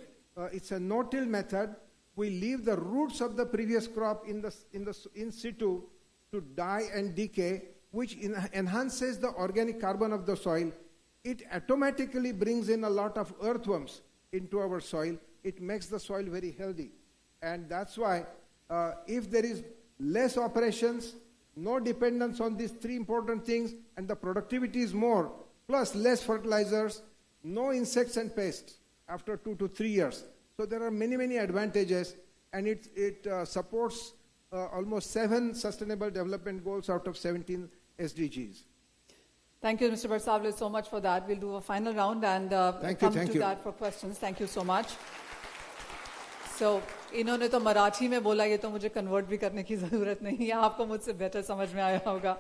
it's a no-till method. We leave the roots of the previous crop in situ to die and decay, which enhances the organic carbon of the soil. It automatically brings in a lot of earthworms into our soil. It makes the soil very healthy. And that's why if there is less operations, no dependence on these 3 important things, and the productivity is more, plus less fertilizers, no insects and pests after 2 to 3 years. So there are many, many advantages, and it supports almost 7 sustainable development goals out of 17 SDGs. Thank you, Mr. Barsavle, so much for that. We'll do a final round and come to that for questions. Thank you so much. So, इन्होंने तो मराठी में बोला, ये तो मुझे convert भी करने की ज़रूरत नहीं है, आपको मुझसे बेटर समझ में आया होगा.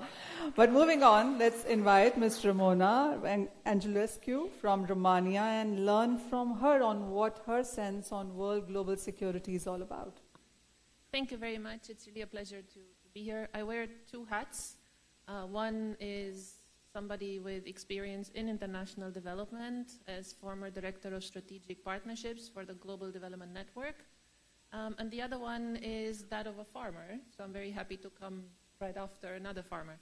But moving on, let's invite Ms. Ramona Angelescu from Romania and learn from her on what her sense on world global security is all about. Thank you very much. It's really a pleasure to be here. I wear 2 hats. One is somebody with experience in international development as former Director of Strategic Partnerships for the Global Development Network. And the other one is that of a farmer. So I'm very happy to come right after another farmer.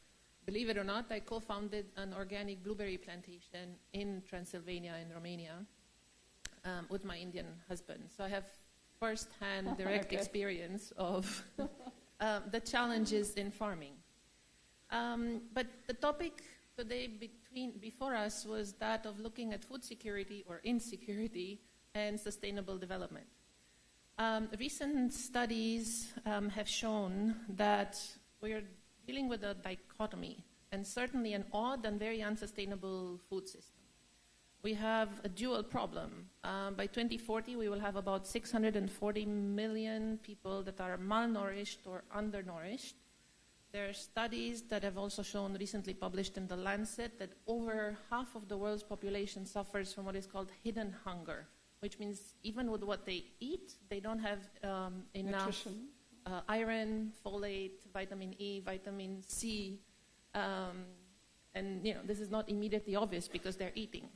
believe it or not, I co-founded an organic blueberry plantation in Transylvania in Romania with my Indian husband. So I have first-hand direct experience of the challenges in farming. But the topic today before us was that of looking at food security or insecurity and sustainable development. Recent studies have shown that we are dealing with a dichotomy and certainly an odd and very unsustainable food system. We have a dual problem. By 2040, we will have about 640 million people that are malnourished or undernourished. There are studies that have also shown, recently published in The Lancet, that over half of the world's population suffers from what is called hidden hunger, which means even with what they eat, they don't have enough iron, folate, vitamin E, vitamin C, and this is not immediately obvious because they're eating.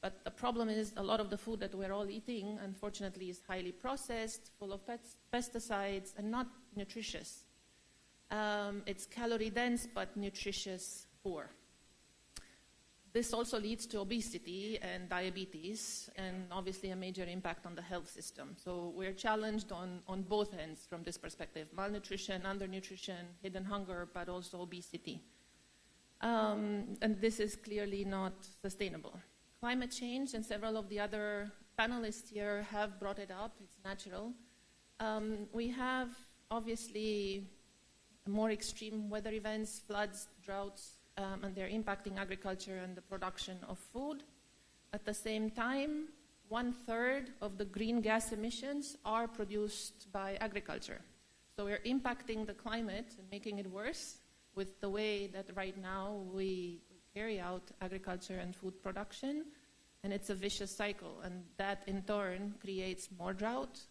But the problem is a lot of the food that we're all eating, unfortunately, is highly processed, full of pesticides, and not nutritious. It's calorie dense but nutritious poor. This also leads to obesity and diabetes, and obviously a major impact on the health system. So we're challenged on both ends from this perspective: malnutrition, undernutrition, hidden hunger, but also obesity. And this is clearly not sustainable. Climate change, and several of the other panelists here have brought it up. It's natural. We have obviously more extreme weather events, floods, droughts, and they're impacting agriculture and the production of food. At the same time, 1/3 of the green gas emissions are produced by agriculture. So we're impacting the climate and making it worse with the way that right now we carry out agriculture and food production, and it's a vicious cycle, and that in turn creates more drought,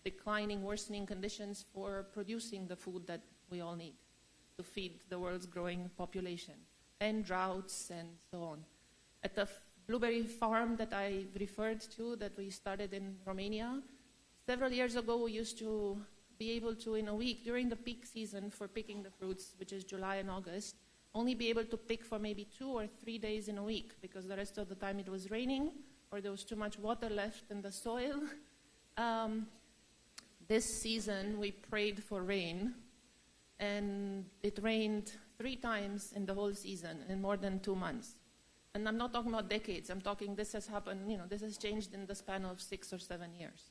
declining, worsening conditions for producing the food that we all need to feed the world's growing population, and droughts and so on. At the blueberry farm that I referred to, that we started in Romania, several years ago we used to be able to, in a week, during the peak season for picking the fruits, which is July and August, only be able to pick for maybe 2 or 3 days in a week, because the rest of the time it was raining or there was too much water left in the soil. This season we prayed for rain, and it rained 3 times in the whole season in more than 2 months. And I'm not talking about decades. I'm talking this has happened, this has changed in the span of 6 or 7 years.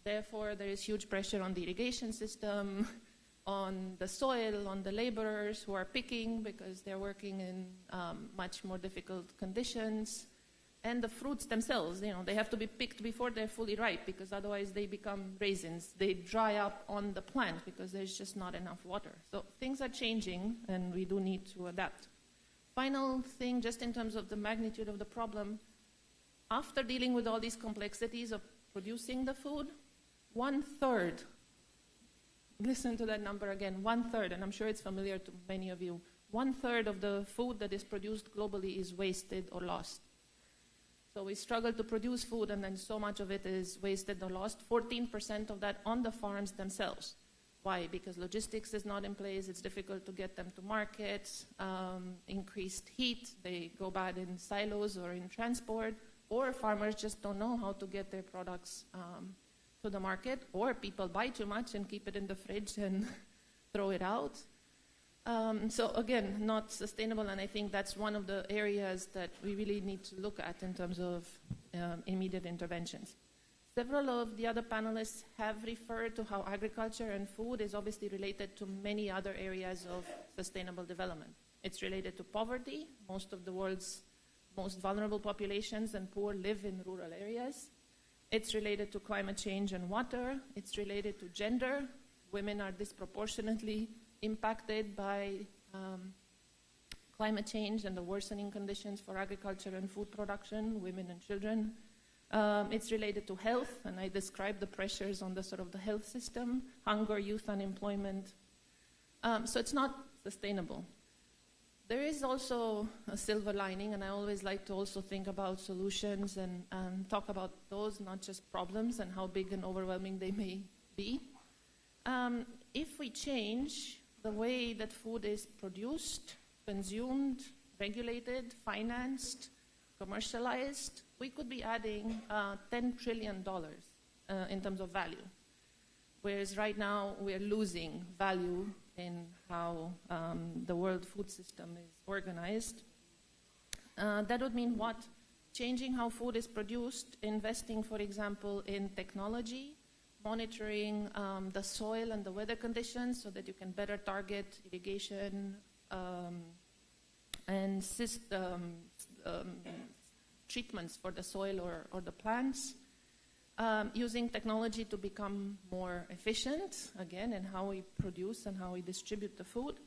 Therefore, there is huge pressure on the irrigation system, on the soil, on the laborers who are picking because they're working in much more difficult conditions. And the fruits themselves, they have to be picked before they're fully ripe, because otherwise they become raisins. They dry up on the plant because there's just not enough water. So things are changing, and we do need to adapt. Final thing, just in terms of the magnitude of the problem, after dealing with all these complexities of producing the food, 1/3, listen to that number again, 1/3, and I'm sure it's familiar to many of you, 1/3 of the food that is produced globally is wasted or lost. So we struggle to produce food, and then so much of it is wasted or lost, 14% of that on the farms themselves. Why? Because logistics is not in place, it's difficult to get them to market, increased heat, they go bad in silos or in transport, or farmers just don't know how to get their products to the market, or people buy too much and keep it in the fridge and throw it out. So again, not sustainable, and I think that's one of the areas that we really need to look at in terms of immediate interventions. Several of the other panelists have referred to how agriculture and food is obviously related to many other areas of sustainable development. It's related to poverty. Most of the world's most vulnerable populations and poor live in rural areas. It's related to climate change and water. It's related to gender. Women are disproportionately impacted by climate change and the worsening conditions for agriculture and food production, women and children. It's related to health, and I described the pressures on the sort of the health system, hunger, youth unemployment. So it's not sustainable. There is also a silver lining, and I always like to also think about solutions and talk about those, not just problems and how big and overwhelming they may be. If we change the way that food is produced, consumed, regulated, financed, commercialized, we could be adding $10 trillion in terms of value. Whereas right now we're losing value in how the world food system is organized. That would mean what? Changing how food is produced, investing, for example, in technology, monitoring the soil and the weather conditions so that you can better target irrigation and treatments for the soil or the plants. Using technology to become more efficient, again, in how we produce and how we distribute the food.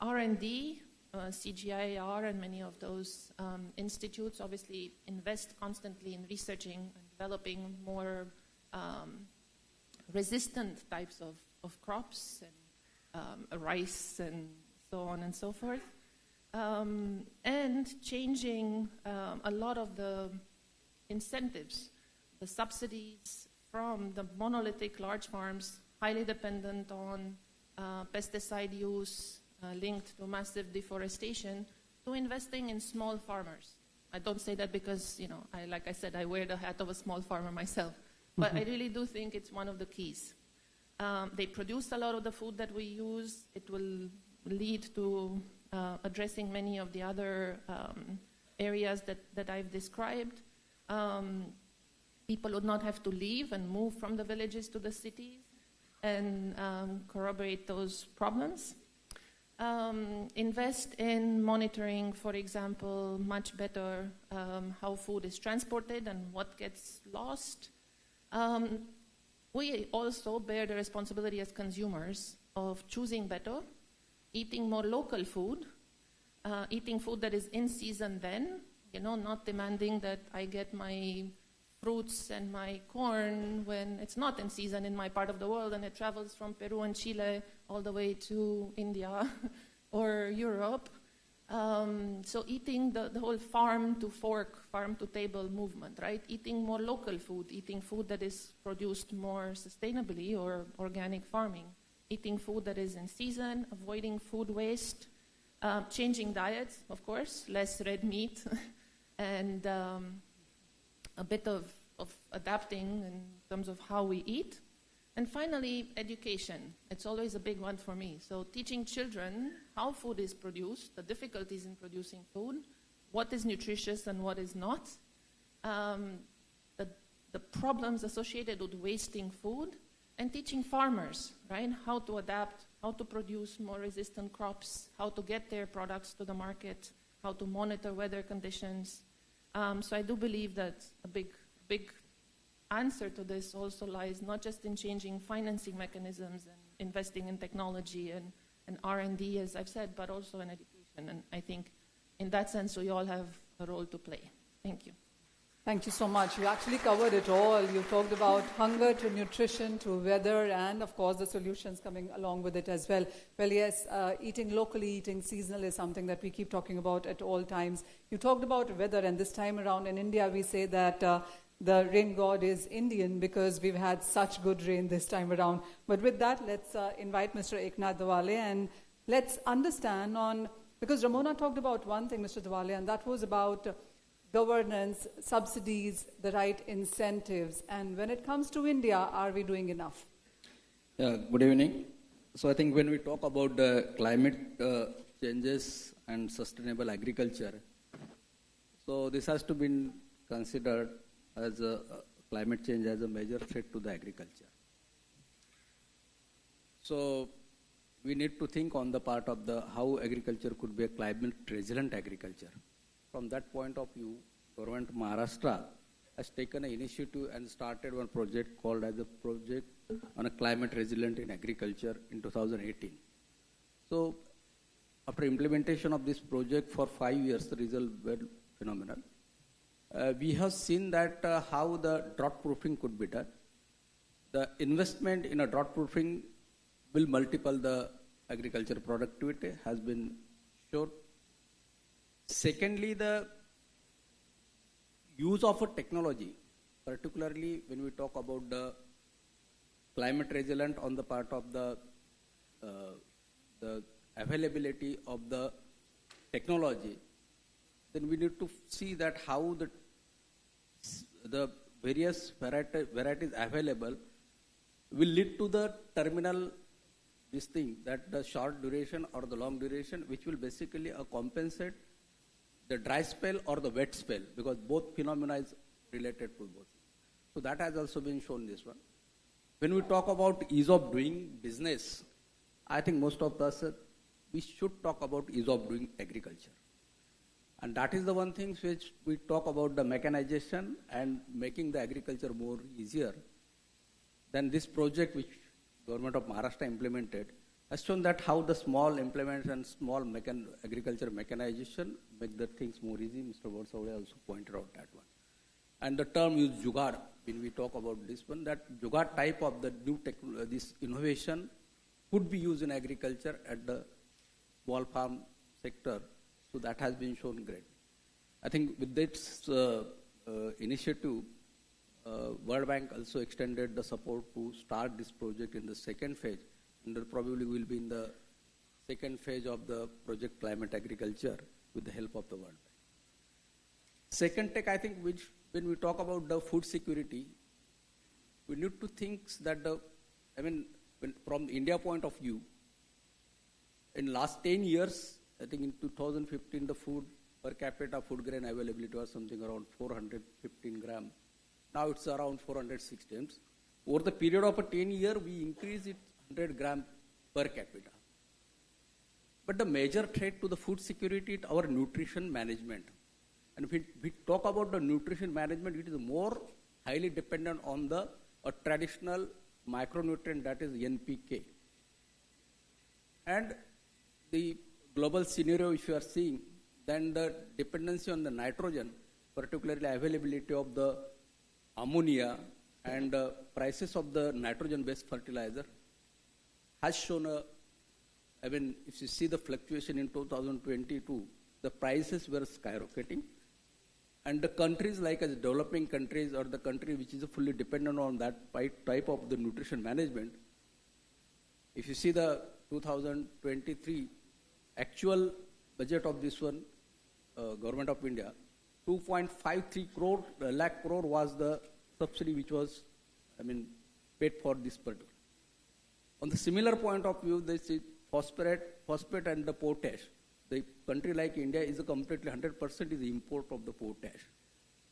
R&D, CGIAR and many of those institutes obviously invest constantly in researching and developing more resistant types of crops and rice and so on and so forth. And changing a lot of the incentives, the subsidies from the monolithic large farms, highly dependent on pesticide use, linked to massive deforestation, to investing in small farmers. I don't say that because, like I said, I wear the hat of a small farmer myself. But I really do think it's one of the keys. They produce a lot of the food that we use. It will lead to addressing many of the other areas that I've described. People would not have to leave and move from the villages to the cities and corroborate those problems. Invest in monitoring, for example, much better how food is transported and what gets lost. We also bear the responsibility as consumers of choosing better, eating more local food, eating food that is in season then, not demanding that I get my fruits and my corn when it's not in season in my part of the world and it travels from Peru and Chile all the way to India or Europe. So eating the whole farm to fork, farm to table movement, right? Eating more local food, eating food that is produced more sustainably or organic farming, eating food that is in season, avoiding food waste, changing diets, of course, less red meat, and a bit of adapting in terms of how we eat. And finally, education. It's always a big one for me. So teaching children how food is produced, the difficulties in producing food, what is nutritious and what is not, the problems associated with wasting food, and teaching farmers, right, how to adapt, how to produce more resistant crops, how to get their products to the market, how to monitor weather conditions. So I do believe that a big answer to this also lies not just in changing financing mechanisms and investing in technology and R&D, as I've said, but also in education. And I think in that sense, we all have a role to play. Thank you. Thank you so much. You actually covered it all. You talked about hunger to nutrition to weather and, of course, the solutions coming along with it as well. Well, yes, eating locally, eating seasonal is something that we keep talking about at all times. You talked about weather, and this time around in India, we say that the rain god is Indian because we've had such good rain this time around. But with that, let's invite Mr. Eknath Dawale and let's understand because Ramona talked about one thing, Mr. Dawale, and that was about governance, subsidies, the right incentives. And when it comes to India, are we doing enough? Yeah, good evening. So I think when we talk about the climate changes and sustainable agriculture, so this has to be considered as a climate change as a major threat to the agriculture. So we need to think on the part of how agriculture could be a climate resilient agriculture. From that point of view, Government of Maharashtra has taken an initiative and started one project called as a project on a climate resilient in agriculture in 2018. So after implementation of this project for 5 years, the result were phenomenal. We have seen that how the drought proofing could be done. The investment in a drought proofing will multiple the agriculture productivity has been shown. Secondly, the use of a technology, particularly when we talk about the climate resilient on the part of the availability of the technology, then we need to see that how the various varieties available will lead to the terminal this thing, that the short duration or the long duration, which will basically compensate the dry spell or the wet spell, because both phenomena is related to both. So that has also been shown in this one. When we talk about ease of doing business, I think most of us, we should talk about ease of doing agriculture. And that is the one thing which we talk about, the mechanization and making the agriculture more easier. Then this project which Government of Maharashtra implemented has shown that how the small implements and small agriculture mechanization make the things more easy. Mr. Borsawde also pointed out that one. And the term used Jugaad, when we talk about this one, that Jugaad type of the new this innovation could be used in agriculture at the small farm sector. So that has been shown great. I think with this initiative, World Bank also extended the support to start this project in the second phase, and there probably will be in the second phase of the project Climate Agriculture with the help of the World Bank. Second take, I think, which when we talk about the food security, we need to think that from the India point of view, in last 10 years, I think in 2015, the food per capita food grain availability was something around 415 grams. Now it's around 406 grams. Over the period of a 10 year, we increased it 100 grams per capita. But the major threat to the food security is our nutrition management. And if we talk about the nutrition management, it is more highly dependent on the traditional micronutrient, that is NPK. And the global scenario, if you are seeing, then the dependency on the nitrogen, particularly availability of the ammonia and prices of the nitrogen-based fertilizer, has shown if you see the fluctuation in 2022, the prices were skyrocketing. And the countries like as developing countries or the country which is fully dependent on that type of the nutrition management, if you see the 2023 actual budget of this one, Government of India, 2.53 lakh crore was the subsidy which was, paid for this particular. On the similar point of view, they see phosphate and the potash. The country like India is a completely 100% is the import of the potash.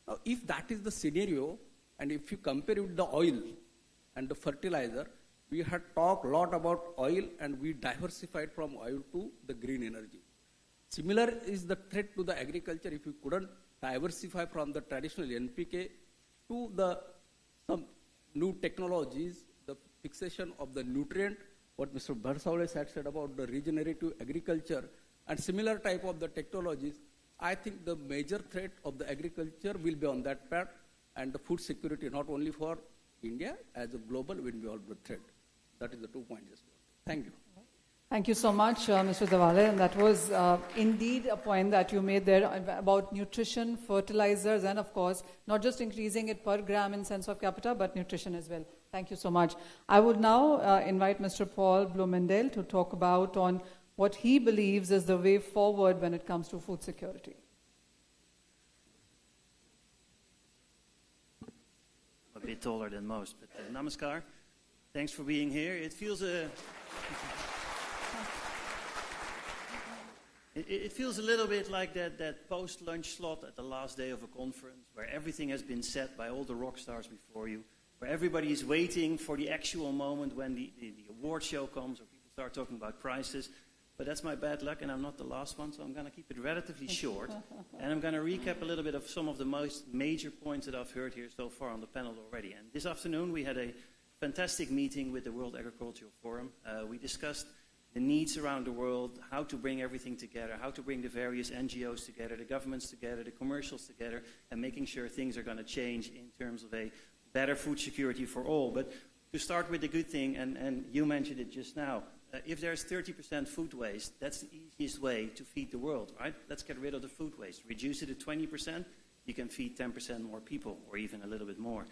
Now, if that is the scenario, and if you compare it with the oil and the fertilizer, we had talked a lot about oil and we diversified from oil to the green energy. Similar is the threat to the agriculture if you couldn't diversify from the traditional NPK to some new technologies, the fixation of the nutrient, what Mr. Borsawde said about the regenerative agriculture, and similar type of the technologies. I think the major threat of the agriculture will be on that part, and the food security not only for India as a global will be all the threat. That is the 2 points. Thank you. Thank you so much, Mr. Dawale. And that was indeed a point that you made there about nutrition, fertilizers, and of course, not just increasing it per gram in sense of capita, but nutrition as well. Thank you so much. I would now invite Mr. Paul Bloemendal to talk about on what he believes is the way forward when it comes to food security. A bit taller than most, but namaskar. Thanks for being here. It feels It feels a little bit like that post-lunch slot at the last day of a conference where everything has been said by all the rock stars before you, where everybody is waiting for the actual moment when the award show comes or people start talking about prizes. But that's my bad luck, and I'm not the last one, so I'm going to keep it relatively short. And I'm going to recap a little bit of some of the most major points that I've heard here so far on the panel already. And this afternoon we had a fantastic meeting with the World Agricultural Forum. We discussed the needs around the world, how to bring everything together, how to bring the various NGOs together, the governments together, the commercials together, and making sure things are going to change in terms of a better food security for all. But to start with the good thing, and you mentioned it just now, if there's 30% food waste, that's the easiest way to feed the world, right? Let's get rid of the food waste. Reduce it to 20%, you can feed 10% more people, or even a little bit more.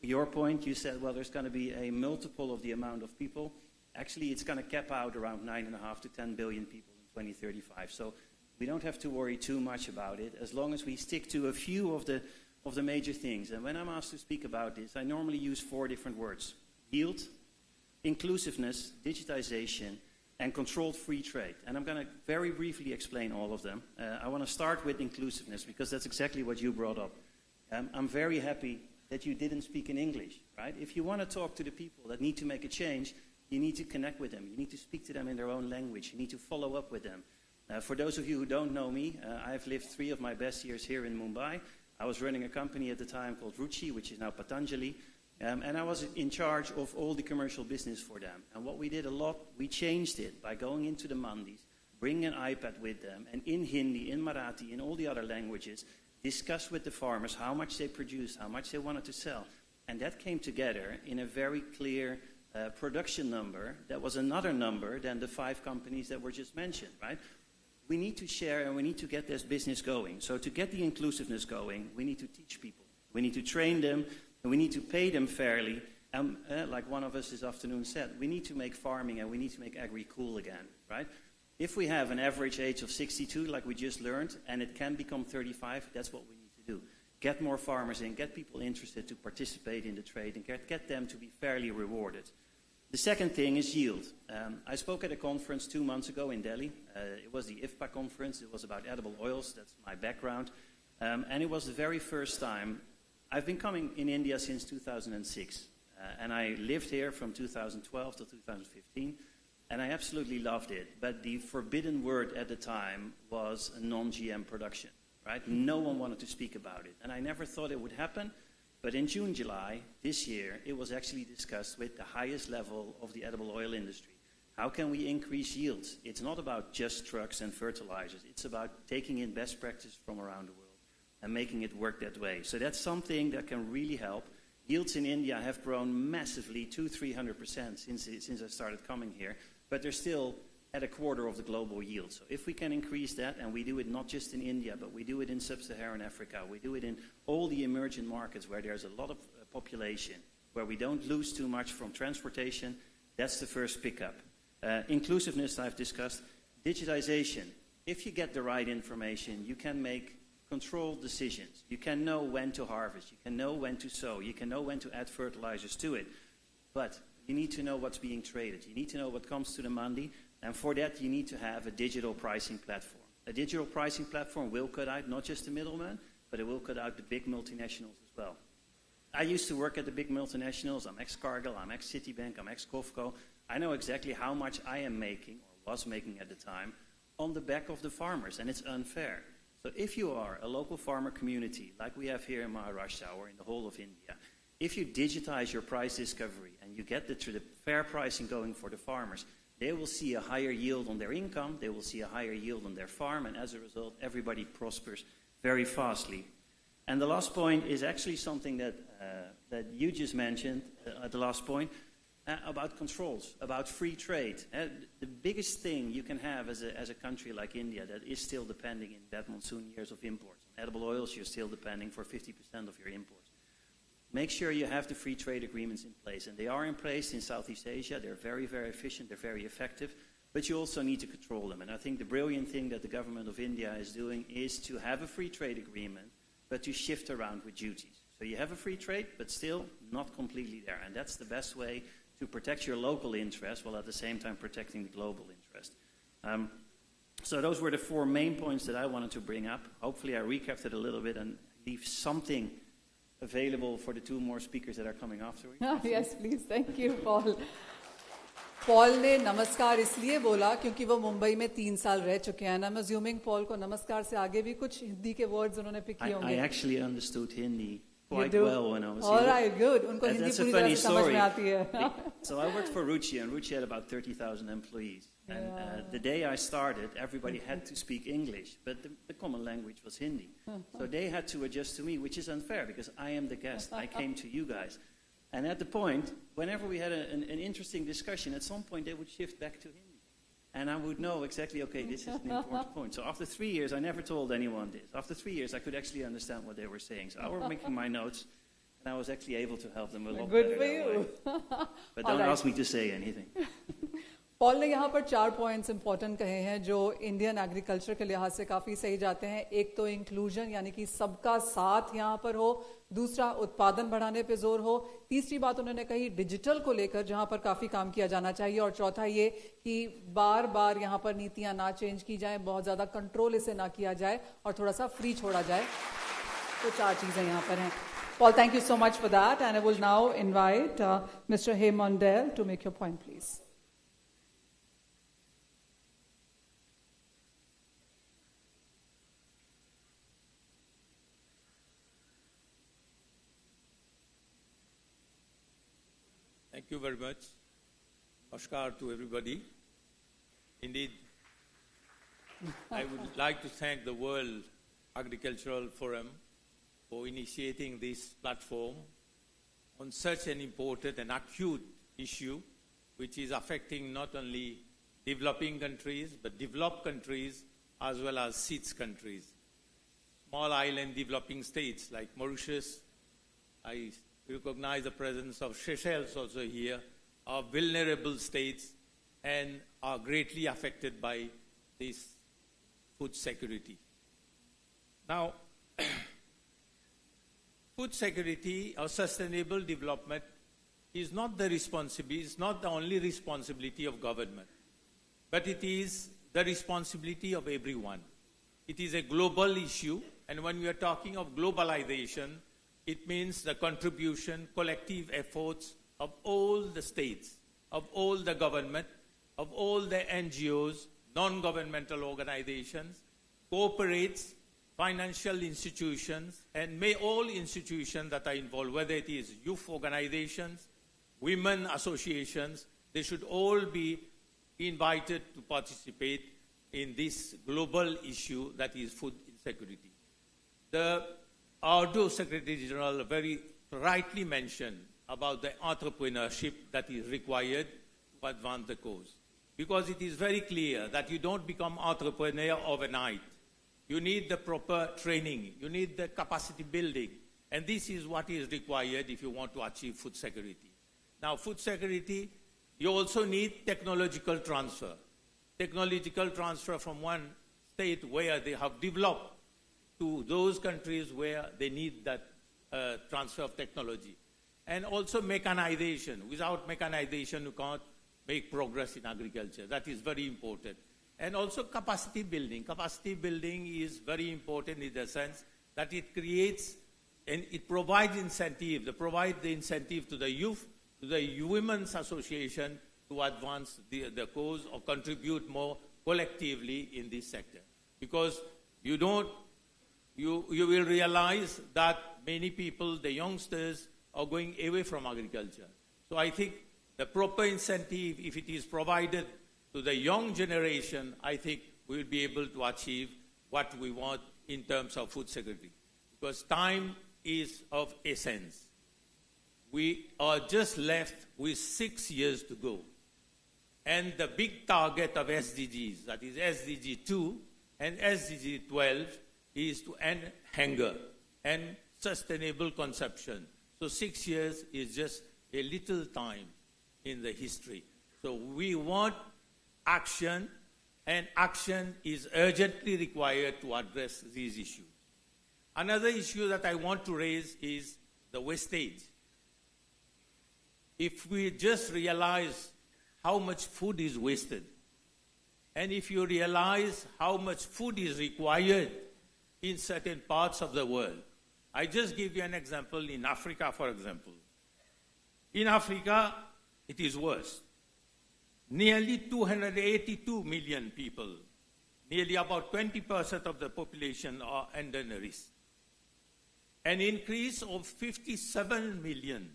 Your point, you said, well, there's going to be a multiple of the amount of people. Actually, it's going to cap out around 9.5 to 10 billion people in 2035. So We don't have to worry too much about it as long as we stick to a few of the major things. And when I'm asked to speak about this, I normally use 4 different words: yield, inclusiveness, digitization, and controlled free trade. And I'm going to very briefly explain all of them. I want to start with inclusiveness because that's exactly what you brought up. I'm very happy that you didn't speak in English, right? If you want to talk to the people that need to make a change, you need to connect with them. You need to speak to them in their own language. You need to follow up with them. For those of you who don't know me, I've lived 3 of my best years here in Mumbai. I was running a company at the time called Ruchi, which is now Patanjali. And I was in charge of all the commercial business for them. And what we did a lot, we changed it by going into the mandis, bringing an iPad with them, and in Hindi, in Marathi, in all the other languages, discuss with the farmers how much they produced, how much they wanted to sell. And that came together in a very clear production number that was another number than the 5 companies that were just mentioned, right? We need to share and we need to get this business going. So to get the inclusiveness going, we need to teach people. We need to train them, and we need to pay them fairly. And like one of us this afternoon said, we need to make farming and we need to make agri cool again, right? If we have an average age of 62, like we just learned, and it can become 35, that's what we need to do. Get more farmers in, get people interested to participate in the trade, and get them to be fairly rewarded. The second thing is yield. I spoke at a conference 2 months ago in Delhi. It was the IFPA conference. It was about edible oils. That's my background. And it was the very first time. I've been coming in India since 2006. And I lived here from 2012 to 2015. And I absolutely loved it. But the forbidden word at the time was a non-GM production, right? No one wanted to speak about it. And I never thought it would happen. But in June, July this year, it was actually discussed with the highest level of the edible oil industry. How can we increase yields? It's not about just trucks and fertilizers. It's about taking in best practice from around the world and making it work that way. So that's something that can really help. Yields in India have grown massively, 200-300% since I started coming here. But they're still at a quarter of the global yield. So if we can increase that, and we do it not just in India, but we do it in sub-Saharan Africa, we do it in all the emerging markets where there's a lot of population, where we don't lose too much from transportation, that's the first pickup. Inclusiveness, I've discussed. Digitization. If you get the right information, you can make controlled decisions. You can know when to harvest. You can know when to sow. You can know when to add fertilizers to it. But you need to know what's being traded. You need to know what comes to the mandi. And for that, you need to have a digital pricing platform. A digital pricing platform will cut out not just the middleman, but it will cut out the big multinationals as well. I used to work at the big multinationals. I'm ex-Cargill, I'm ex-Citibank, I'm ex-Cofco. I know exactly how much I am making, or was making at the time, on the back of the farmers, and it's unfair. So if you are a local farmer community, like we have here in Maharashtra or in the whole of India, if you digitize your price discovery and you get the fair pricing going for the farmers, they will see a higher yield on their income, they will see a higher yield on their farm, and as a result, everybody prospers very fastly. And the last point is actually something that you just mentioned at the last point, about controls, about free trade. The biggest thing you can have as a country like India that is still depending in bad monsoon years of imports. On edible oils, you're still depending for 50% of your imports. Make sure you have the free trade agreements in place. And they are in place in Southeast Asia. They're very, very efficient. They're very effective. But you also need to control them. And I think the brilliant thing that the government of India is doing is to have a free trade agreement, but to shift around with duties. So you have a free trade, but still not completely there. And that's the best way to protect your local interest while at the same time protecting the global interest. So those were the 4 main points that I wanted to bring up. Hopefully I recapped it a little bit and leave something available for the 2 more speakers that are coming after. Yes, please. Thank you, Paul. Paul ने नमस्कार इसलिए बोला क्योंकि वो मुंबई में 3 साल रह चुके हैं. I'm assuming पॉल को नमस्कार से आगे भी कुछ हिंदी के words उन्होंने पिक किए होंगे. I actually understood Hindi quite well when I was All here. Right, good. उनको हिंदी पूरी तरह से समझ में आती है. So I worked for Ruchi, and Ruchi had about 30,000 employees. And the day I started, everybody had to speak English, but the common language was Hindi. So they had to adjust to me, which is unfair because I am the guest. I came to you guys. And at the point, whenever we had an interesting discussion, at some point they would shift back to Hindi. And I would know exactly, okay, this is an important point. So after 3 years, I never told anyone this. After 3 years, I could actually understand what they were saying. So I was making my notes, and I was actually able to help them a lot better. Good for you. But don't ask me to say anything. Paul ने यहाँ पर 4 points important कहे हैं जो Indian agriculture के लिहाज से काफी सही जाते हैं. एक तो इंक्लूजन यानी कि सबका साथ यहाँ पर हो, दूसरा उत्पादन बढ़ाने पे जोर हो, तीसरी बात उन्होंने कही डिजिटल को लेकर जहां पर काफी काम किया जाना चाहिए, और चौथा ये कि बार बार यहाँ पर नीतियां ना चेंज की जाए, बहुत ज्यादा कंट्रोल इसे ना किया जाए और थोड़ा सा फ्री छोड़ा जाए. तो 4 चीजें यहाँ पर हैं. Paul, thank you so much for that, and I will now invite Mr. Hemondale to make your point, please. Thank you very much. Namaskar to everybody. Indeed, I would like to thank the World Agricultural Forum for initiating this platform on such an important and acute issue which is affecting not only developing countries but developed countries as well as SEEDS countries. Small island developing states like Mauritius, I recognize the presence of Seychelles also here, are vulnerable states and are greatly affected by this food security. Now, food security or sustainable development is not the only responsibility of government, but it is the responsibility of everyone. It is a global issue, and when we are talking of globalization, it means the contribution, collective efforts of all the states, of all the government, of all the NGOs, non-governmental organizations, cooperates, financial institutions, and may all institutions that are involved, whether it is youth organizations, women associations, they should all be invited to participate in this global issue that is food insecurity. The Ardo Secretary General very rightly mentioned about the entrepreneurship that is required to advance the cause. Because it is very clear that you don't become entrepreneur overnight. You need the proper training. You need the capacity building. And this is what is required if you want to achieve food security. Now, food security, you also need technological transfer. Technological transfer from one state where they have developed to those countries where they need that transfer of technology. And also mechanization. Without mechanization, you can't make progress in agriculture. That is very important. And also capacity building. Capacity building is very important in the sense that it creates and it provides incentive. They provide the incentive to the youth, to the women's association to advance the cause or contribute more collectively in this sector. Because you will realize that many people, the youngsters, are going away from agriculture. So I think the proper incentive, if it is provided to the young generation, I think we will be able to achieve what we want in terms of food security. Because time is of essence. We are just left with 6 years to go. And the big target of SDGs, that is SDG 2 and SDG 12, is to end hunger and sustainable consumption. So 6 years is just a little time in the history. So we want action, and action is urgently required to address these issues. Another issue that I want to raise is the wastage. If we just realize how much food is wasted, and if you realize how much food is required in certain parts of the world, I just give you an example in Africa, for example. In Africa, it is worse. Nearly 282 million people, nearly about 20% of the population are undernourished. An increase of 57 million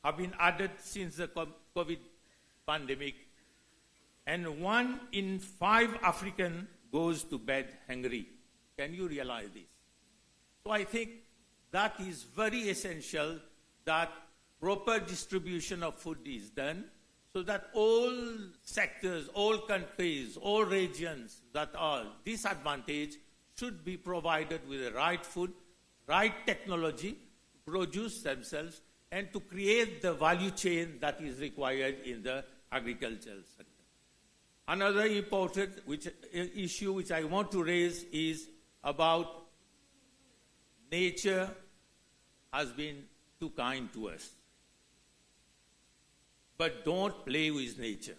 have been added since the COVID pandemic, and 1 in 5 African goes to bed hungry. Can you realize this? So I think that is very essential that proper distribution of food is done so that all sectors, all countries, all regions that are disadvantaged should be provided with the right food, right technology to produce themselves and to create the value chain that is required in the agricultural sector. Another important issue which I want to raise is about nature has been too kind to us. But don't play with nature.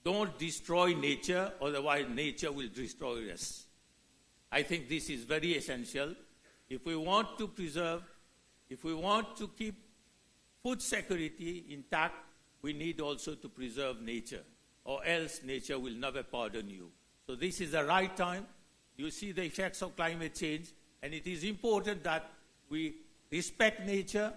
Don't destroy nature, otherwise nature will destroy us. I think this is very essential. If we want to preserve, if we want to keep food security intact, we need also to preserve nature, or else nature will never pardon you. So this is the right time. You see the effects of climate change, and it is important that we respect nature,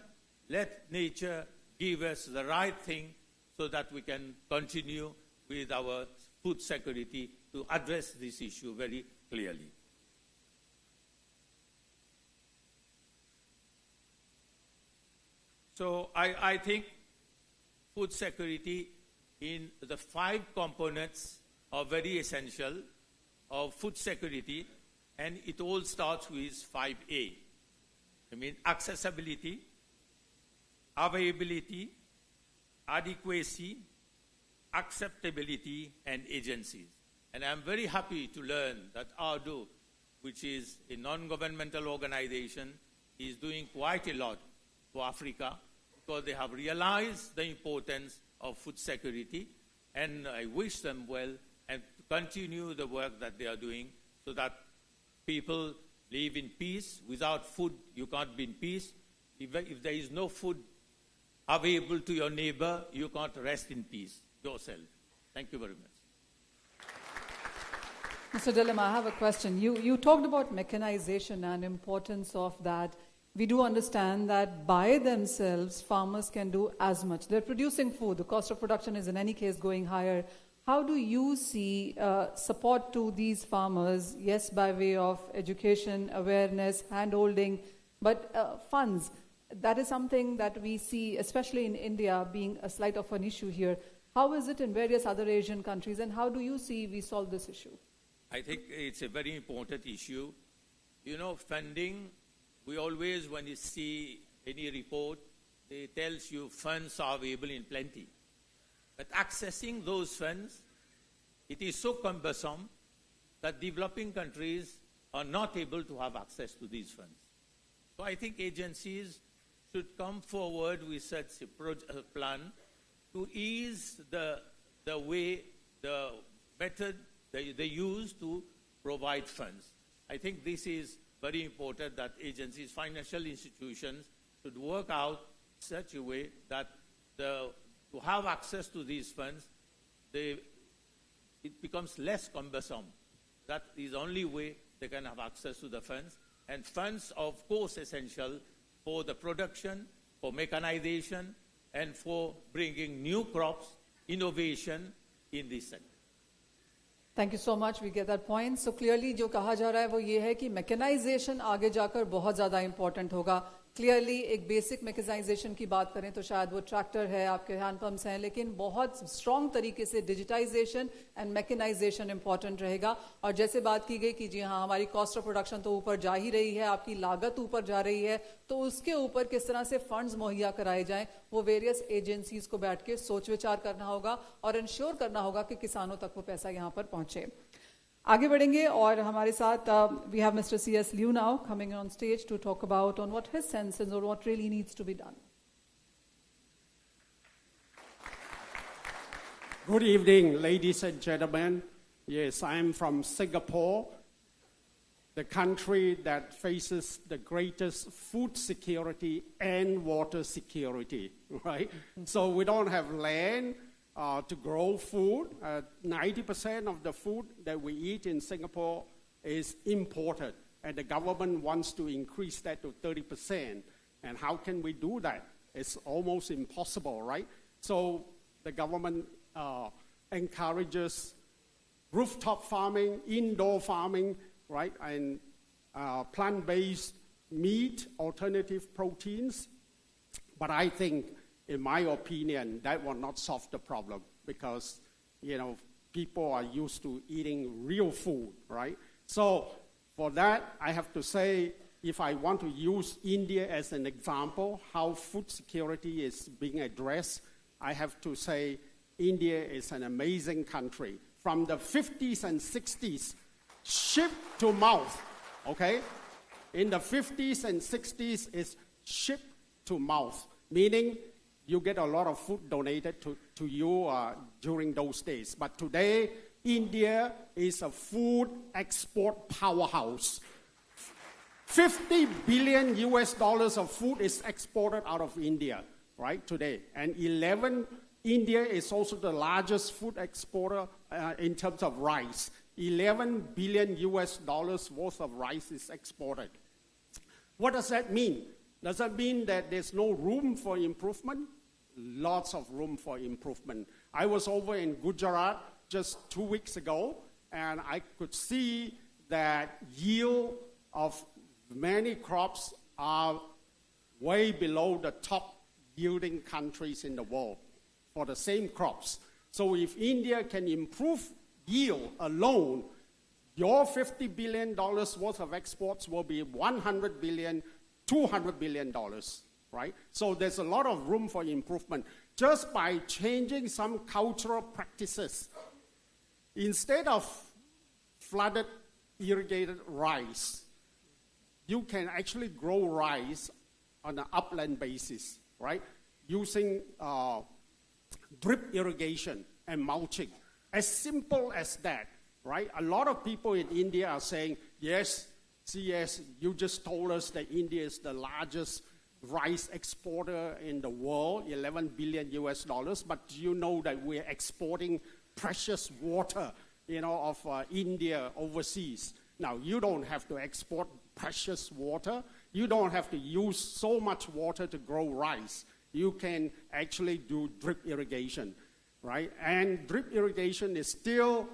let nature give us the right thing so that we can continue with our food security to address this issue very clearly. So I think food security in the 5 components are very essential of food security, and it all starts with 5A. I mean, accessibility, availability, adequacy, acceptability, and agencies. And I'm very happy to learn that ARDO, which is a non-governmental organization, is doing quite a lot for Africa because they have realized the importance of food security, and I wish them well and to continue the work that they are doing so that people live in peace. Without food, you can't be in peace. If there is no food available to your neighbor, you can't rest in peace yourself. Thank you very much. Mr. Dillim, I have a question. You talked about mechanization and importance of that. We do understand that by themselves, farmers can do as much. They're producing food. The cost of production is in any case going higher. How do you see support to these farmers? Yes, by way of education, awareness, hand-holding, but funds. That is something that we see, especially in India, being a slight of an issue here. How is it in various other Asian countries, and how do you see we solve this issue? I think it's a very important issue. You know, funding, we always, when you see any report, it tells you funds are available in plenty. But accessing those funds, it is so cumbersome that developing countries are not able to have access to these funds. So I think agencies should come forward with such a plan to ease the way, the method they use to provide funds. I think this is very important that agencies, financial institutions should work out such a way that to have access to these funds, it becomes less cumbersome. That is the only way they can have access to the funds. And funds are, of course, essential for the production, for mechanization, and for bringing new crops, innovation in this sector. Thank you so much. We get that point. So clearly, जो कहा जा रहा है वो ये है कि mechanization आगे जाकर बहुत ज़्यादा important होगा. Clearly, एक basic mechanization की बात करें तो शायद वो tractor है, आपके hand pumps हैं, लेकिन बहुत strong तरीके से digitization and mechanization important रहेगा. और जैसे बात की गई कि जी हाँ, हमारी cost of production तो ऊपर जा ही रही है, आपकी लागत ऊपर जा रही है, तो उसके ऊपर किस तरह से funds मुहैया कराए जाएं, वो various agencies को बैठ के सोच विचार करना होगा और ensure करना होगा कि किसानों तक वो पैसा यहाँ पर पहुँचे. आगे बढ़ेंगे और हमारे साथ we have Mr. C.S. Liu now coming on stage to talk about on what his sense is or what really needs to be done. Good evening, ladies and gentlemen. Yes, I'm from Singapore, the country that faces the greatest food security and water security, right? So we don't have land to grow food. 90% of the food that we eat in Singapore is imported, and the government wants to increase that to 30%. And how can we do that? It's almost impossible, right? So the government encourages rooftop farming, indoor farming, right, and plant-based meat, alternative proteins. But I think, in my opinion, that will not solve the problem because, you know, people are used to eating real food, right? So for that, I have to say, if I want to use India as an example, how food security is being addressed, I have to say India is an amazing country. From the 50s and 60s, ship to mouth, okay? In the 50s and 60s, it's ship to mouth, meaning you get a lot of food donated to you during those days. But today, India is a food export powerhouse. 50 billion US dollars of food is exported out of India, right, today. And India is also the largest food exporter in terms of rice. 11 billion US dollars worth of rice is exported. What does that mean? Does that mean that there's no room for improvement? Lots of room for improvement. I was over in Gujarat just 2 weeks ago, and I could see that yield of many crops are way below the top yielding countries in the world for the same crops. So if India can improve yield alone, your $50 billion worth of exports will be $100 billion, $200 billion, right? So there's a lot of room for improvement just by changing some cultural practices. Instead of flooded, irrigated rice, you can actually grow rice on an upland basis, right? Using drip irrigation and mulching. As simple as that, right? A lot of people in India are saying, yes, CS, you just told us that India is the largest rice exporter in the world, 11 billion US dollars, but do you know that we're exporting precious water, of India overseas? Now, you don't have to export precious water. You don't have to use so much water to grow rice. You can actually do drip irrigation, right? And drip irrigation is still,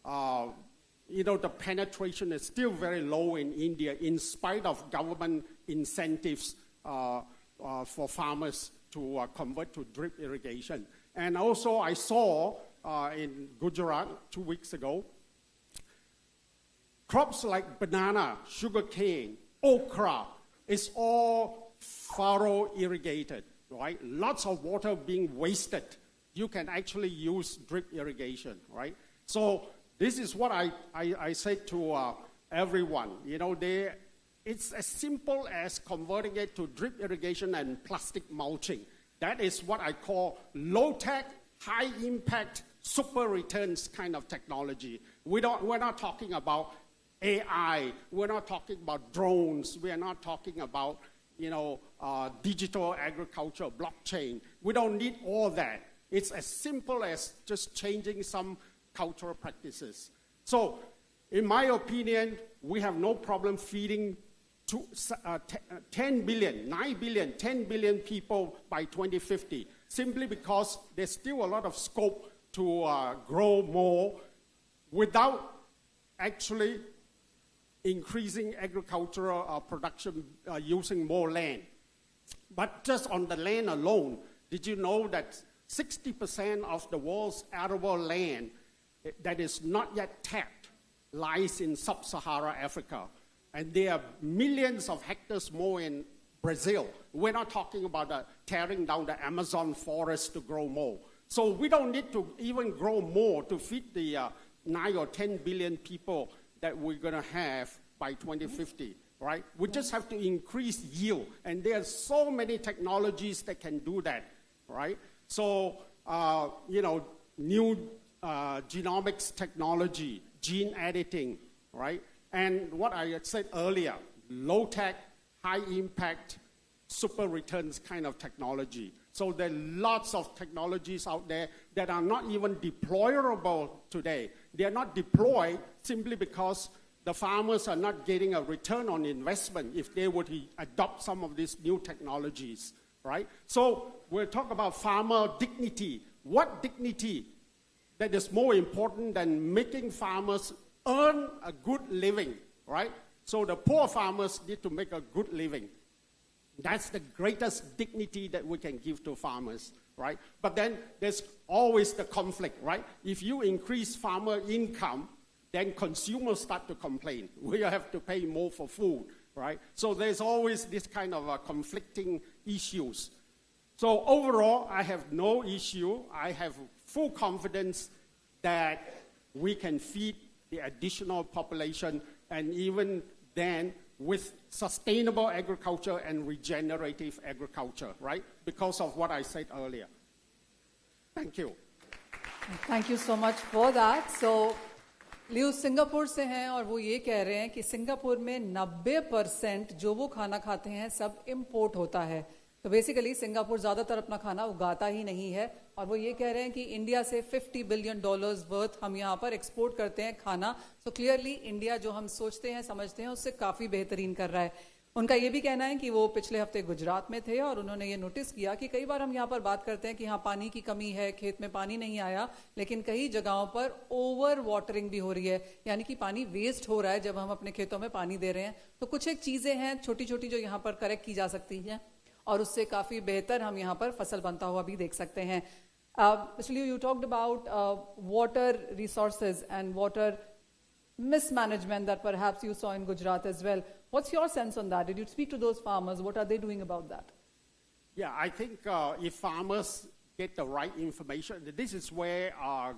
the penetration is still very low in India in spite of government incentives for farmers to convert to drip irrigation. And also I saw in Gujarat 2 weeks ago, crops like banana, sugarcane, okra, is all furrow irrigated, right? Lots of water being wasted. You can actually use drip irrigation, right? So this is what I say to everyone. It's as simple as converting it to drip irrigation and plastic mulching. That is what I call low-tech, high-impact, super returns kind of technology. We're not talking about AI. We're not talking about drones. We are not talking about, digital agriculture, blockchain. We don't need all that. It's as simple as just changing some cultural practices. So, in my opinion, we have no problem feeding 10 billion, 9 billion, 10 billion people by 2050, simply because there's still a lot of scope to grow more without actually increasing agricultural production using more land. But just on the land alone, did you know that 60% of the world's arable land that is not yet tapped lies in sub-Saharan Africa? And there are millions of hectares more in Brazil. We're not talking about tearing down the Amazon forest to grow more. So we don't need to even grow more to feed the 9 or 10 billion people that we're going to have by 2050, right? We just have to increase yield. And there are so many technologies that can do that, right? So, new genomics technology, gene editing, right? And what I had said earlier, low-tech, high-impact, super returns kind of technology. So there are lots of technologies out there that are not even deployable today. They are not deployed simply because the farmers are not getting a return on investment if they were to adopt some of these new technologies, right? So we'll talk about farmer dignity. What dignity that is more important than making farmers earn a good living, right? So the poor farmers need to make a good living. That's the greatest dignity that we can give to farmers, right? But then there's always the conflict, right? If you increase farmer income, then consumers start to complain. We have to pay more for food, right? So there's always this kind of conflicting issues. So overall, I have no issue. I have full confidence that we can feed the additional population, and even then with sustainable agriculture and regenerative agriculture, right? Because of what I said earlier. Thank you. Thank you so much for that. So, Leo Singapore से हैं और वो ये कह रहे हैं कि Singapore में 90% जो वो खाना खाते हैं सब इंपोर्ट होता है. तो बेसिकली सिंगापुर ज़्यादातर अपना खाना उगाता ही नहीं है और वो ये कह रहे हैं कि इंडिया से $50 बिलियन वर्थ हम यहाँ पर एक्सपोर्ट करते हैं खाना. सो क्लियरली इंडिया जो हम सोचते हैं समझते हैं उससे काफ़ी बेहतरीन कर रहा है. उनका ये भी कहना है कि वो पिछले हफ्ते गुजरात में थे और उन्होंने ये नोटिस किया कि कई बार हम यहाँ पर बात करते हैं कि हाँ पानी की कमी है, खेत में पानी नहीं आया, लेकिन कई जगहों पर ओवर वाटरिंग भी हो रही है, यानी कि पानी वेस्ट हो रहा है जब हम अपने खेतों में पानी दे रहे हैं. तो कुछ एक चीज़ें हैं छोटी छोटी जो यहाँ पर करेक्ट की जा सकती हैं और उससे काफ़ी बेहतर हम यहाँ पर फसल बनता हुआ भी देख सकते हैं. Mr. Liu, you talked about water resources and water mismanagement that perhaps you saw in Gujarat as well. What's your sense on that? Did you speak to those farmers? What are they doing about that? Yeah, I think if farmers get the right information, this is where our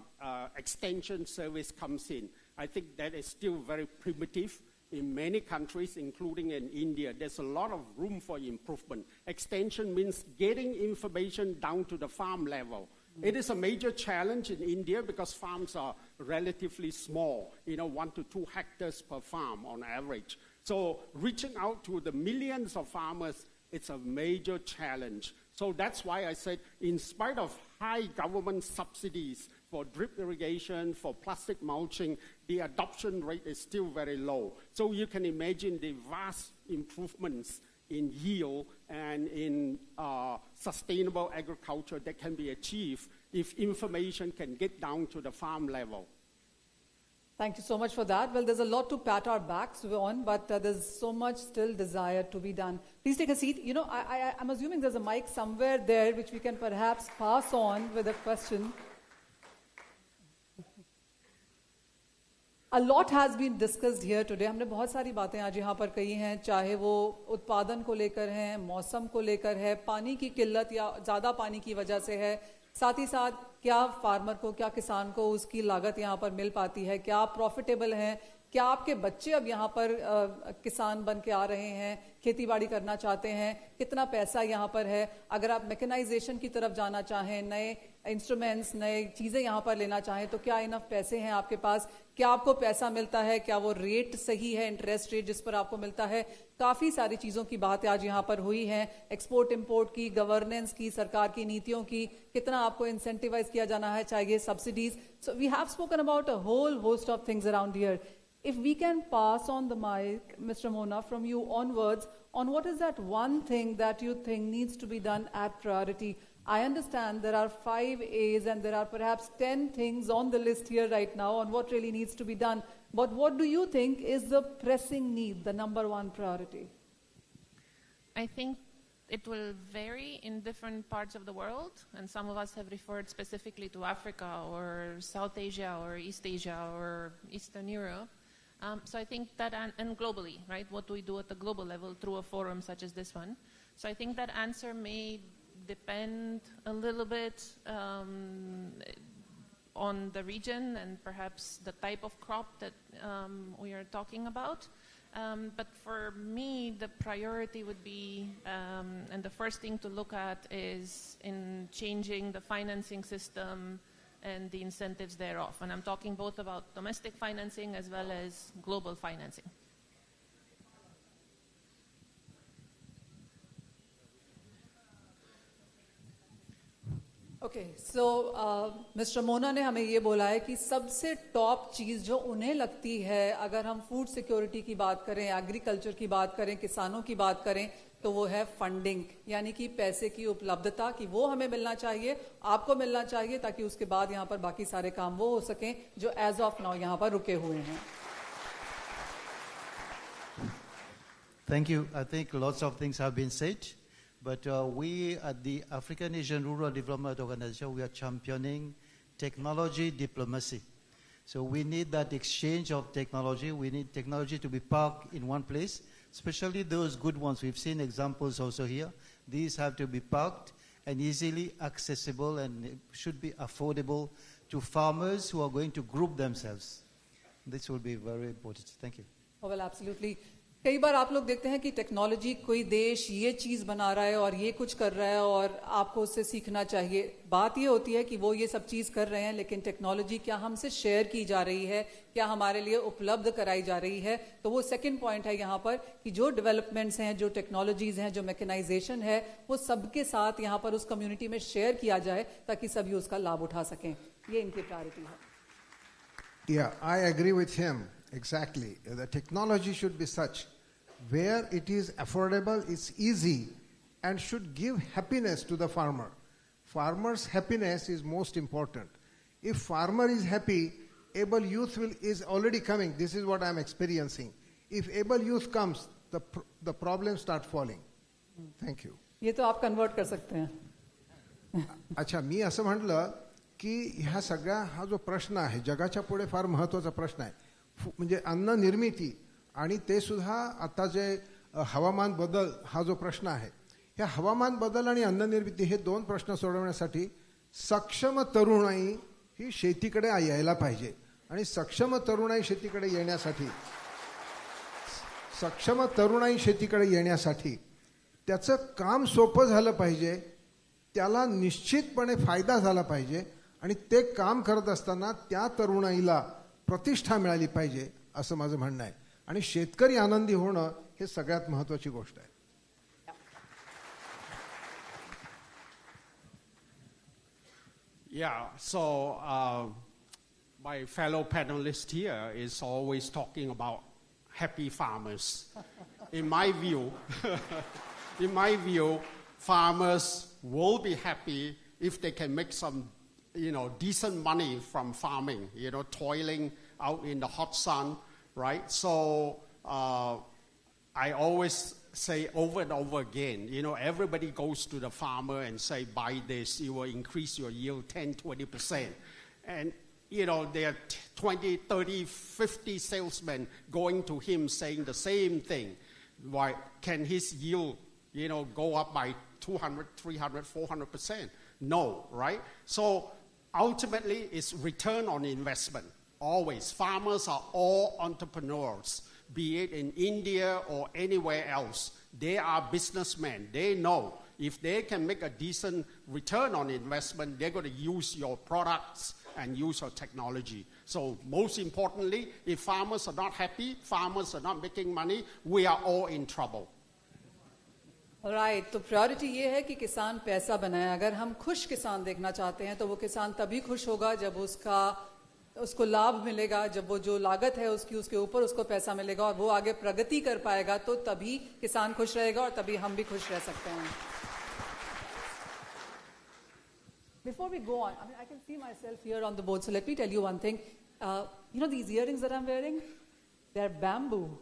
extension service comes in. I think that is still very primitive in many countries, including in India. There's a lot of room for improvement. Extension means getting information down to the farm level. It is a major challenge in India because farms are relatively small, 1 to 2 hectares per farm on average. So reaching out to the millions of farmers, it's a major challenge. So that's why I said, in spite of high government subsidies for drip irrigation, for plastic mulching, the adoption rate is still very low. So you can imagine the vast improvements in yield and in sustainable agriculture that can be achieved if information can get down to the farm level. Thank you so much for that. Well, there's a lot to pat our backs on, but there's so much still desire to be done. Please take a seat. I'm assuming there's a mic somewhere there which we can perhaps pass on with a question. A lot has been discussed here today. हमने बहुत सारी बातें आज यहाँ पर कही हैं, चाहे वो उत्पादन को लेकर हैं, मौसम को लेकर है, पानी की किल्लत या ज़्यादा पानी की वजह से है, साथ ही साथ क्या फार्मर को, क्या किसान को उसकी लागत यहाँ पर मिल पाती है, क्या आप प्रॉफिटेबल हैं, क्या आपके बच्चे अब यहाँ पर किसान बन के आ रहे हैं, खेती बाड़ी करना चाहते हैं, कितना पैसा यहाँ पर है, अगर आप मैकेनाइजेशन की तरफ जाना चाहें, नए इंस्ट्रूमेंट्स, नए चीज़ें यहाँ पर लेना चाहें तो क्या इनफ पैसे हैं आपके पास, क्या आपको पैसा मिलता है, क्या वो रेट सही है, इंटरेस्ट रेट जिस पर आपको मिलता है. काफ़ी सारी चीज़ों की बात आज यहाँ पर हुई है, एक्सपोर्ट इंपोर्ट की, गवर्नेंस की, सरकार की नीतियों की, कितना आपको इंसेंटिवाइज किया जाना है, चाहिए subsidies. So we have spoken about a whole host of things around here. If we can pass on the mic, Mr. Mona, from you onwards, on what is that one thing that you think needs to be done at priority? I understand there are 5 A's and there are perhaps 10 things on the list here right now on what really needs to be done. But what do you think is the pressing need, the number one priority? I think it will vary in different parts of the world, and some of us have referred specifically to Africa or South Asia or East Asia or Eastern Europe. So I think that, and globally, right, what do we do at the global level through a forum such as this one? So I think that answer may depend a little bit on the region and perhaps the type of crop that we are talking about. But for me, the priority would be, and the first thing to look at is in changing the financing system and the incentives thereof. And I'm talking both about domestic financing as well as global financing. Okay, so Mr. Mona ने हमें ये बोला है कि सबसे top चीज़ जो उन्हें लगती है, अगर हम फूड सिक्योरिटी की बात करें, एग्रीकल्चर की बात करें, किसानों की बात करें, तो वो है फंडिंग, यानी कि पैसे की उपलब्धता, कि वो हमें मिलना चाहिए, आपको मिलना चाहिए, ताकि उसके बाद यहाँ पर बाकी सारे काम वो हो सकें जो एज ऑफ नाउ यहाँ पर रुके हुए हैं. Thank you. I think lots of things have been said, but we at the African Asian Rural Development Organization, we are championing technology diplomacy. So we need that exchange of technology. We need technology to be parked in one place, especially those good ones. We've seen examples also here. These have to be parked and easily accessible and it should be affordable to farmers who are going to group themselves. This will be very important. Thank you. Oh, well, absolutely. कई बार आप लोग देखते हैं कि technology कोई देश ये चीज बना रहा है और ये कुछ कर रहा है और आपको उससे सीखना चाहिए. बात ये होती है कि वो ये सब चीज कर रहे हैं लेकिन टेक्नोलॉजी क्या हमसे शेयर की जा रही है, क्या हमारे लिए उपलब्ध कराई जा रही है. तो वो सेकंड पॉइंट है यहाँ पर कि जो डेवलपमेंट्स हैं, जो टेक्नोलॉजीज हैं, जो मैकेनाइजेशन है, वो सबके साथ यहाँ पर उस कम्युनिटी में शेयर किया जाए ताकि सभी उसका लाभ उठा सकें. ये इनकी प्रायोरिटी है. Yeah, I agree with him. Exactly. The technology should be such where it is affordable, it's easy, and should give happiness to the farmer. Farmer's happiness is most important. If farmer is happy, able youth is already coming. This is what I'm experiencing. If able youth comes, the problems start falling. Thank you. ये तो आप convert कर सकते हैं. अच्छा, मी असं म्हटलं की ह्या सगळ्या हा जो प्रश्न आहे जगाच्या पुढे फार महत्त्वाचा प्रश्न आहे. म्हणजे अन्न निर्मिती आणि ते सुद्धा आता जे हवामान बदल हा जो प्रश्न आहे, ह्या हवामान बदल आणि अन्न निर्मिती हे दोन प्रश्न सोडवण्यासाठी सक्षम तरुणाई ही शेतीकडे यायला पाहिजे. आणि सक्षम तरुणाई शेतीकडे येण्यासाठी त्याचं काम सोपं झालं पाहिजे, त्याला निश्चितपणे फायदा झाला पाहिजे आणि ते काम करत असताना त्या तरुणाईला प्रतिष्ठा मिळाली पाहिजे असं माझं म्हणणं आहे. आणि शेतकरी आनंदी होणं हे सगळ्यात महत्त्वाची गोष्ट आहे. Yeah, so my fellow panelist here is always talking about happy farmers. In my view, farmers will be happy if they can make some, decent money from farming, toiling out in the hot sun, right? So I always say over and over again, everybody goes to the farmer and say, buy this, it will increase your yield 10-20%. And, there are 20, 30, 50 salesmen going to him saying the same thing. Why can his yield, go up by 200, 300, 400%? No, right? So ultimately, it's return on investment. Always. Farmers are all entrepreneurs, be it in India or anywhere else. They are businessmen. They know if they can make a decent return on investment, they're going to use your products and use your technology. So most importantly, if farmers are not happy, farmers are not making money, we are all in trouble. Right, तो priority ये है कि किसान पैसा बनाए. अगर हम खुश किसान देखना चाहते हैं तो वो किसान तभी खुश होगा जब उसको लाभ मिलेगा, जब वो जो लागत है उसके ऊपर उसको पैसा मिलेगा और वो आगे प्रगति कर पाएगा, तो तभी किसान खुश रहेगा और तभी हम भी खुश रह सकते हैं. Before we go on, I can see myself here on the board, so let me tell you one thing. These earrings that I'm wearing, they're bamboo.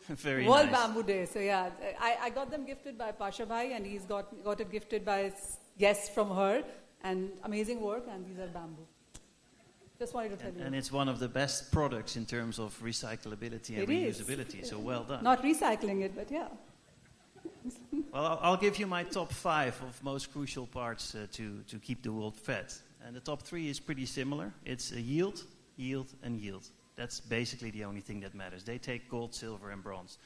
Very World nice. Bamboo Day. So yeah, I got them gifted by Pasha Bhai, and he's got it gifted by guests from her, and amazing work. And these are bamboo. Just wanted to tell you. And it's one of the best products in terms of recyclability and reusability. So well done. Not recycling it, but yeah. Well, I'll give you my top 5 of most crucial parts to keep the world fed. And the top 3 is pretty similar. It's yield, yield, and yield. That's basically the only thing that matters. They take gold, silver, and bronze.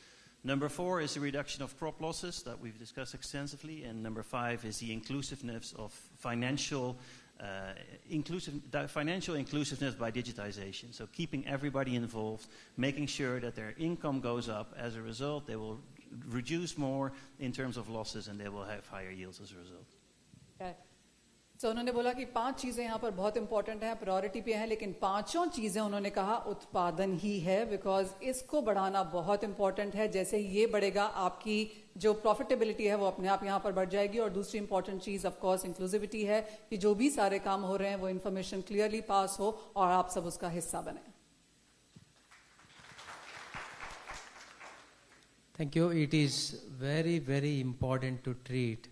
Number 4 is the reduction of crop losses that we've discussed extensively. And number 5 is the inclusiveness of financial inclusiveness by digitization. So keeping everybody involved, making sure that their income goes up. As a result, they will reduce more in terms of losses and they will have higher yields as a result. Okay. So उन्होंने बोला कि 5 चीजें यहाँ पर बहुत important हैं, priority पे हैं, लेकिन 5 चीजें उन्होंने कहा उत्पादन ही है, बिकॉज इसको बढ़ाना बहुत इंपॉर्टेंट है. जैसे ही ये बढ़ेगा आपकी जो प्रॉफिटेबिलिटी है वो अपने आप यहाँ पर बढ़ जाएगी. और दूसरी इंपॉर्टेंट चीज ऑफ कोर्स इंक्लूसिविटी है कि जो भी सारे काम हो रहे हैं वो इन्फॉर्मेशन क्लियरली पास हो और आप सब उसका हिस्सा बने. Thank you. It is very, very important to treat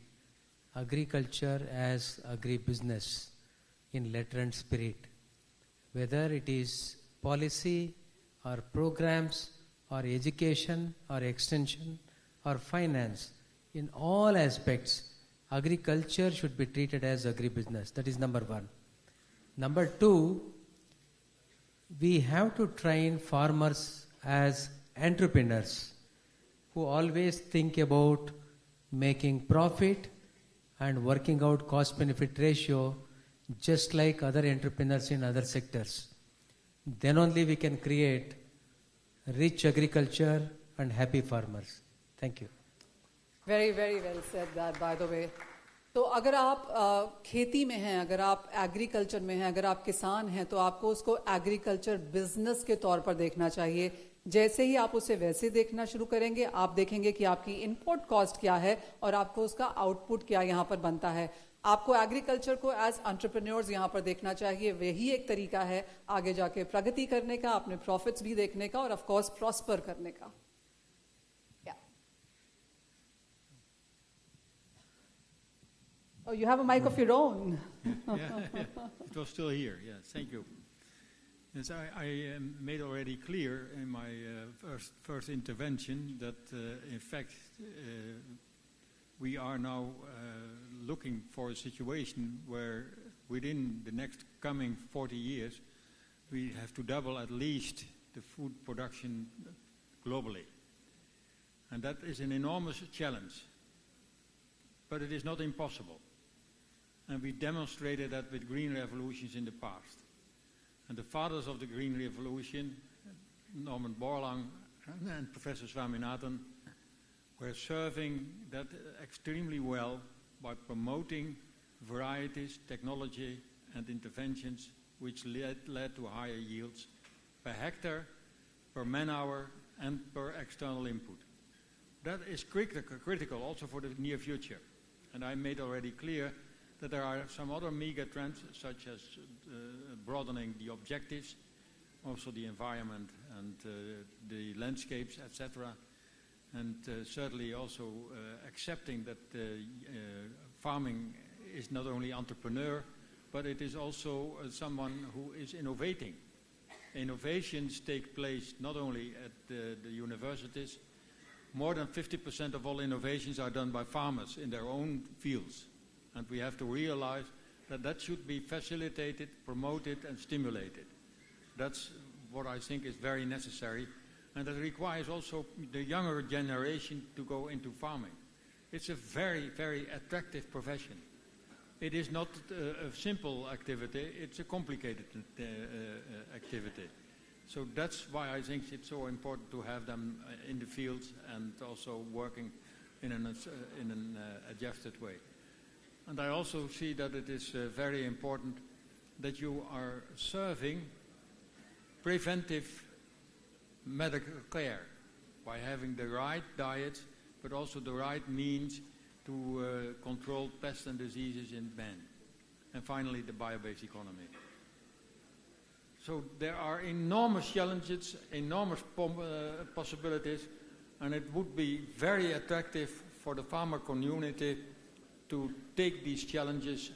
agriculture as agribusiness in letter and spirit. Whether it is policy or programs or education or extension or finance, in all aspects, agriculture should be treated as agribusiness. That is number one. Number two, we have to train farmers as entrepreneurs who always think about making profit and working out cost-benefit ratio just like other entrepreneurs in other sectors. Then only we can create rich agriculture and happy farmers. Thank you. Very, very well said that, by the way. तो अगर आप खेती में हैं, अगर आप agriculture में हैं, अगर आप किसान हैं, तो आपको उसको एग्रीकल्चर बिजनेस के तौर पर देखना चाहिए. जैसे ही आप उसे वैसे देखना शुरू करेंगे, आप देखेंगे कि आपकी इनपुट कॉस्ट क्या है और आपको उसका आउटपुट क्या यहाँ पर बनता है. आपको एग्रीकल्चर को एज एंटरप्रेन्योर्स यहाँ पर देखना चाहिए. वही एक तरीका है आगे जाके प्रगति करने का, अपने प्रॉफिट्स भी देखने का और ऑफ कोर्स प्रॉस्पर करने का. Oh, you have a mic of your own. Yeah. It was still here. Yes, thank you. Yes, I made already clear in my first intervention that, in fact, we are now looking for a situation where within the next coming 40 years, we have to double at least the food production globally. And that is an enormous challenge. But it is not impossible. And we demonstrated that with green revolutions in the past. And the fathers of the Green Revolution, Norman Borlaug and Professor Swaminathan, were serving that extremely well by promoting varieties, technology, and interventions which led to higher yields per hectare, per man-hour, and per external input. That is critical also for the near future. And I made already clear that there are some other mega trends, such as broadening the objectives, also the environment and the landscapes, etc. And certainly also accepting that farming is not only entrepreneur, but it is also someone who is innovating. Innovations take place not only at the universities. More than 50% of all innovations are done by farmers in their own fields. And we have to realize that that should be facilitated, promoted, and stimulated. That's what I think is very necessary. And that requires also the younger generation to go into farming. It's a very, very attractive profession. It is not a simple activity, it's a complicated activity. So that's why I think it's so important to have them in the fields and also working in an adjusted way. And I also see that it is very important that you are serving preventive medical care by having the right diet, but also the right means to control pests and diseases in man. And finally, the bio-based economy. So there are enormous challenges, enormous possibilities, and it would be very attractive for the farmer community to take these challenges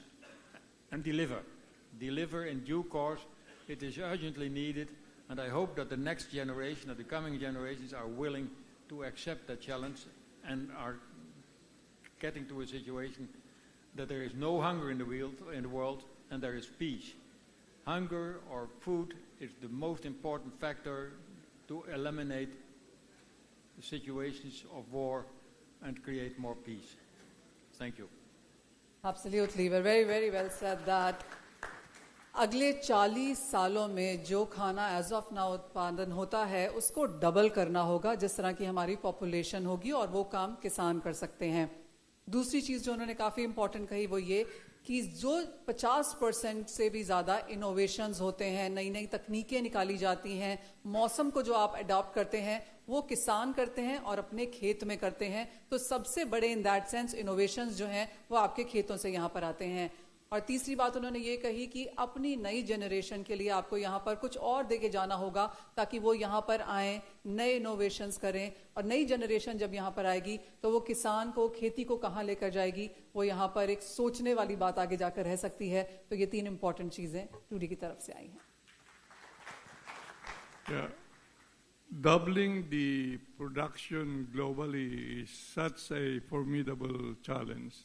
and deliver in due course. It is urgently needed, and I hope that the next generation, or the coming generations, are willing to accept that challenge and are getting to a situation that there is no hunger in the world and there is peace. Hunger or food is the most important factor to eliminate the situations of war and create more peace. Thank you. Absolutely. Very, very well said that. अगले 40 सालों में जो खाना as of now उत्पादन होता है उसको double करना होगा जिस तरह की हमारी पॉपुलेशन होगी और वो काम किसान कर सकते हैं. दूसरी चीज जो उन्होंने काफी इंपॉर्टेंट कही वो ये कि जो 50% से भी ज्यादा इनोवेशंस होते हैं, नई नई तकनीकें निकाली जाती हैं, मौसम को जो आप अडॉप्ट करते हैं वो किसान करते हैं और अपने खेत में करते हैं. तो सबसे बड़े इन दैट सेंस इनोवेशंस जो हैं वो आपके खेतों से यहाँ पर आते हैं. और तीसरी बात उन्होंने ये कही कि अपनी नई जनरेशन के लिए आपको यहाँ पर कुछ और देके जाना होगा ताकि वो यहाँ पर आए, नए इनोवेशंस करें, और नई जनरेशन जब यहाँ पर आएगी तो वो किसान को, खेती को कहाँ लेकर जाएगी, वो यहाँ पर एक सोचने वाली बात आगे जाकर रह सकती है. तो ये 3 इंपॉर्टेंट चीजें टूडी की तरफ से आई हैं. Yeah. doubling the production globally is such a formidable challenge.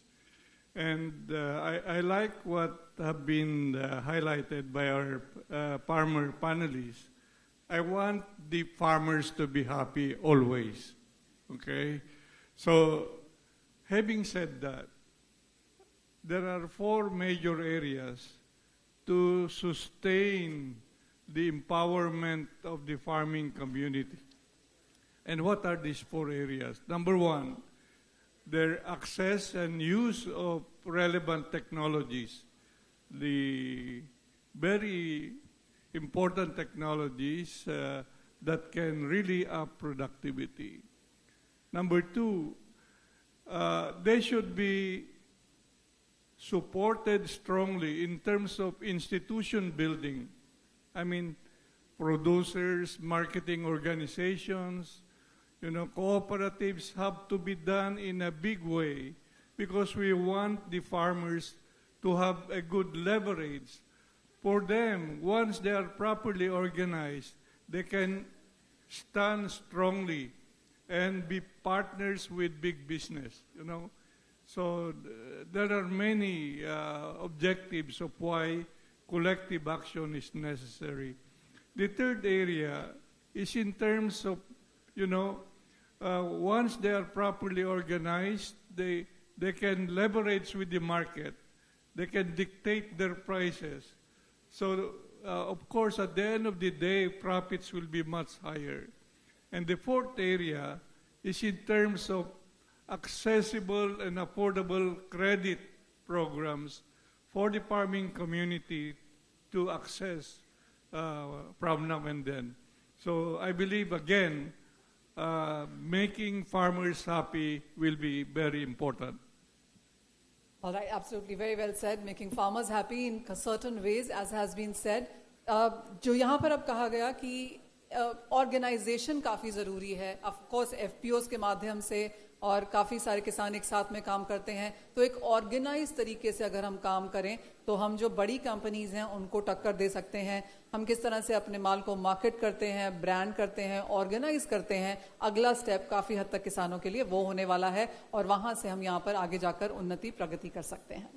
And I like what have been highlighted by our farmer panelists. I want the farmers to be happy always, okay? So, having said that, there are 4 major areas to sustain the empowerment of the farming community. And what are these 4 areas? Number 1, their access and use of relevant technologies, the very important technologies that can really up productivity. Number 2, they should be supported strongly in terms of institution building. I mean, producers, marketing organizations, cooperatives have to be done in a big way because we want the farmers to have a good leverage. For them, once they are properly organized, they can stand strongly and be partners with big business, So there are many objectives of why collective action is necessary. The third area is in terms of, once they are properly organized, they can leverage with the market. They can dictate their prices. So, of course, at the end of the day, profits will be much higher. And the fourth area is in terms of accessible and affordable credit programs for the farming community to access from now and then. So I believe, again, making farmers happy will be very important. All right, absolutely, very well said. Making farmers happy in certain ways, as has been said. जो यहाँ पर अब कहा गया कि organisation काफ़ी ज़रूरी है. ऑफ कोर्स FPOs के माध्यम से और काफ़ी सारे किसान एक साथ में काम करते हैं, तो एक ऑर्गेनाइज तरीके से अगर हम काम करें तो हम जो बड़ी कंपनीज हैं उनको टक्कर दे सकते हैं. हम किस तरह से अपने माल को मार्केट करते हैं, ब्रांड करते हैं, ऑर्गेनाइज करते हैं, अगला स्टेप काफ़ी हद तक किसानों के लिए वो होने वाला है और वहाँ से हम यहाँ पर आगे जाकर उन्नति प्रगति कर सकते हैं.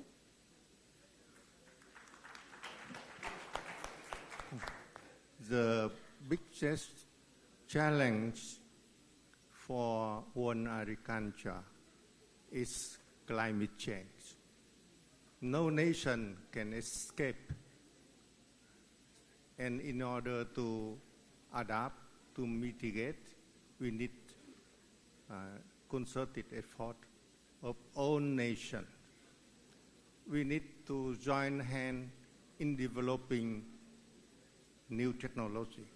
The biggest challenge for world agriculture is climate change. No nation can escape. And in order to adapt, to mitigate, we need concerted effort of all nations. We need to join hands in developing new technology.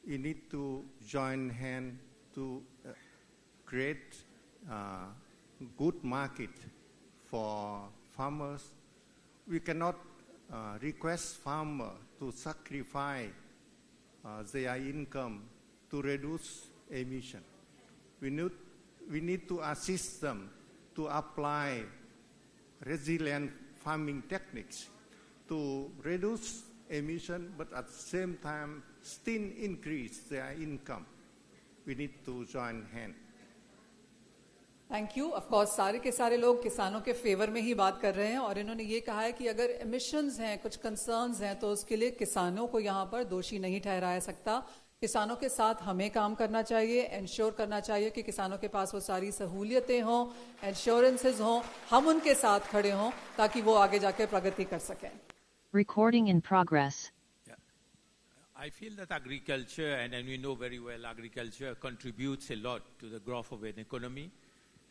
We need to join hands to create good market for farmers. We cannot request farmers to sacrifice their income to reduce emission. We need to assist them to apply resilient farming techniques to reduce emission, but at the same time still increase their income. We need to join hands. Thank you. Of course सारे के सारे लोग किसानों के favour में ही बात कर रहे हैं और इन्होंने ये कहा है कि अगर एमिशंस हैं, कुछ कंसर्न्स हैं, तो उसके लिए किसानों को यहाँ पर दोषी नहीं ठहराया सकता. किसानों के साथ हमें काम करना चाहिए, इंश्योर करना चाहिए कि किसानों के पास वो सारी सहूलियतें हों, इंश्योरेंसेज हों, हम उनके साथ खड़े हों ताकि वो आगे जाकर प्रगति कर सकें. Recording in progress. I feel that agriculture, and we know very well, agriculture contributes a lot to the growth of an economy,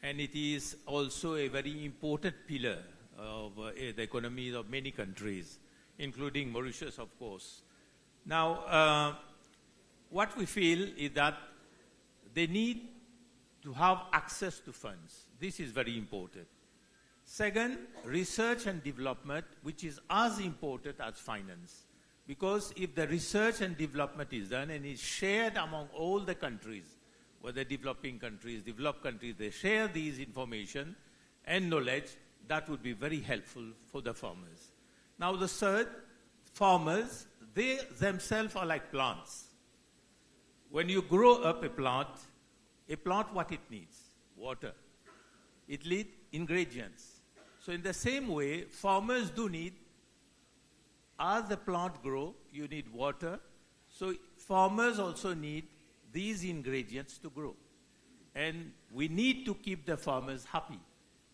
and it is also a very important pillar of the economies of many countries, including Mauritius, of course. Now, what we feel is that they need to have access to funds. This is very important. Second, research and development, which is as important as finance. Because if the research and development is done and is shared among all the countries, whether developing countries, developed countries, they share these information and knowledge, that would be very helpful for the farmers. Now the third, farmers, they themselves are like plants. when you grow up a plant what it needs? Water. It needs ingredients. So in the same way, farmers do need, as the plant grow, you need water. So farmers also need these ingredients to grow. And we need to keep the farmers happy.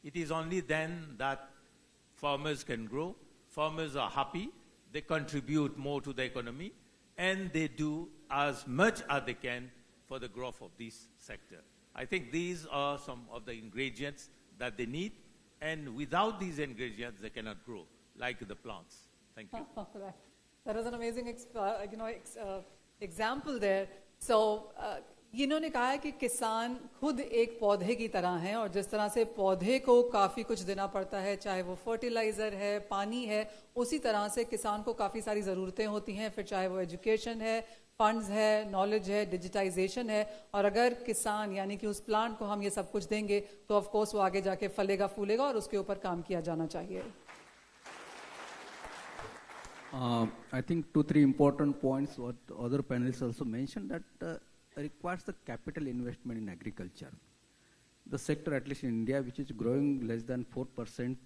It is only then that farmers can grow. Farmers are happy. They contribute more to the economy. And they do as much as they can for the growth of this sector. I think these are some of the ingredients that they need. And without these ingredients, they cannot grow, like the plants. Thank you. That was an amazing example there. So, इन्होंने कहा है कि किसान खुद एक पौधे की तरह हैं और जिस तरह से पौधे को काफ़ी कुछ देना पड़ता है, चाहे वो फर्टिलाइज़र है, पानी है, उसी तरह से किसान को काफ़ी सारी ज़रूरतें होती हैं, फिर चाहे वो एजुकेशन है, फंड्स है, नॉलेज है, डिजिटाइजेशन है, और अगर किसान यानी कि उस प्लांट को हम ये सब कुछ देंगे तो ऑफ कोर्स वो आगे जाके फलेगा फूलेगा और उसके ऊपर काम किया जाना चाहिए. I think 2-3 important points what other panelists also mentioned that requires the capital investment in agriculture. The sector, at least in India, which is growing less than 4%,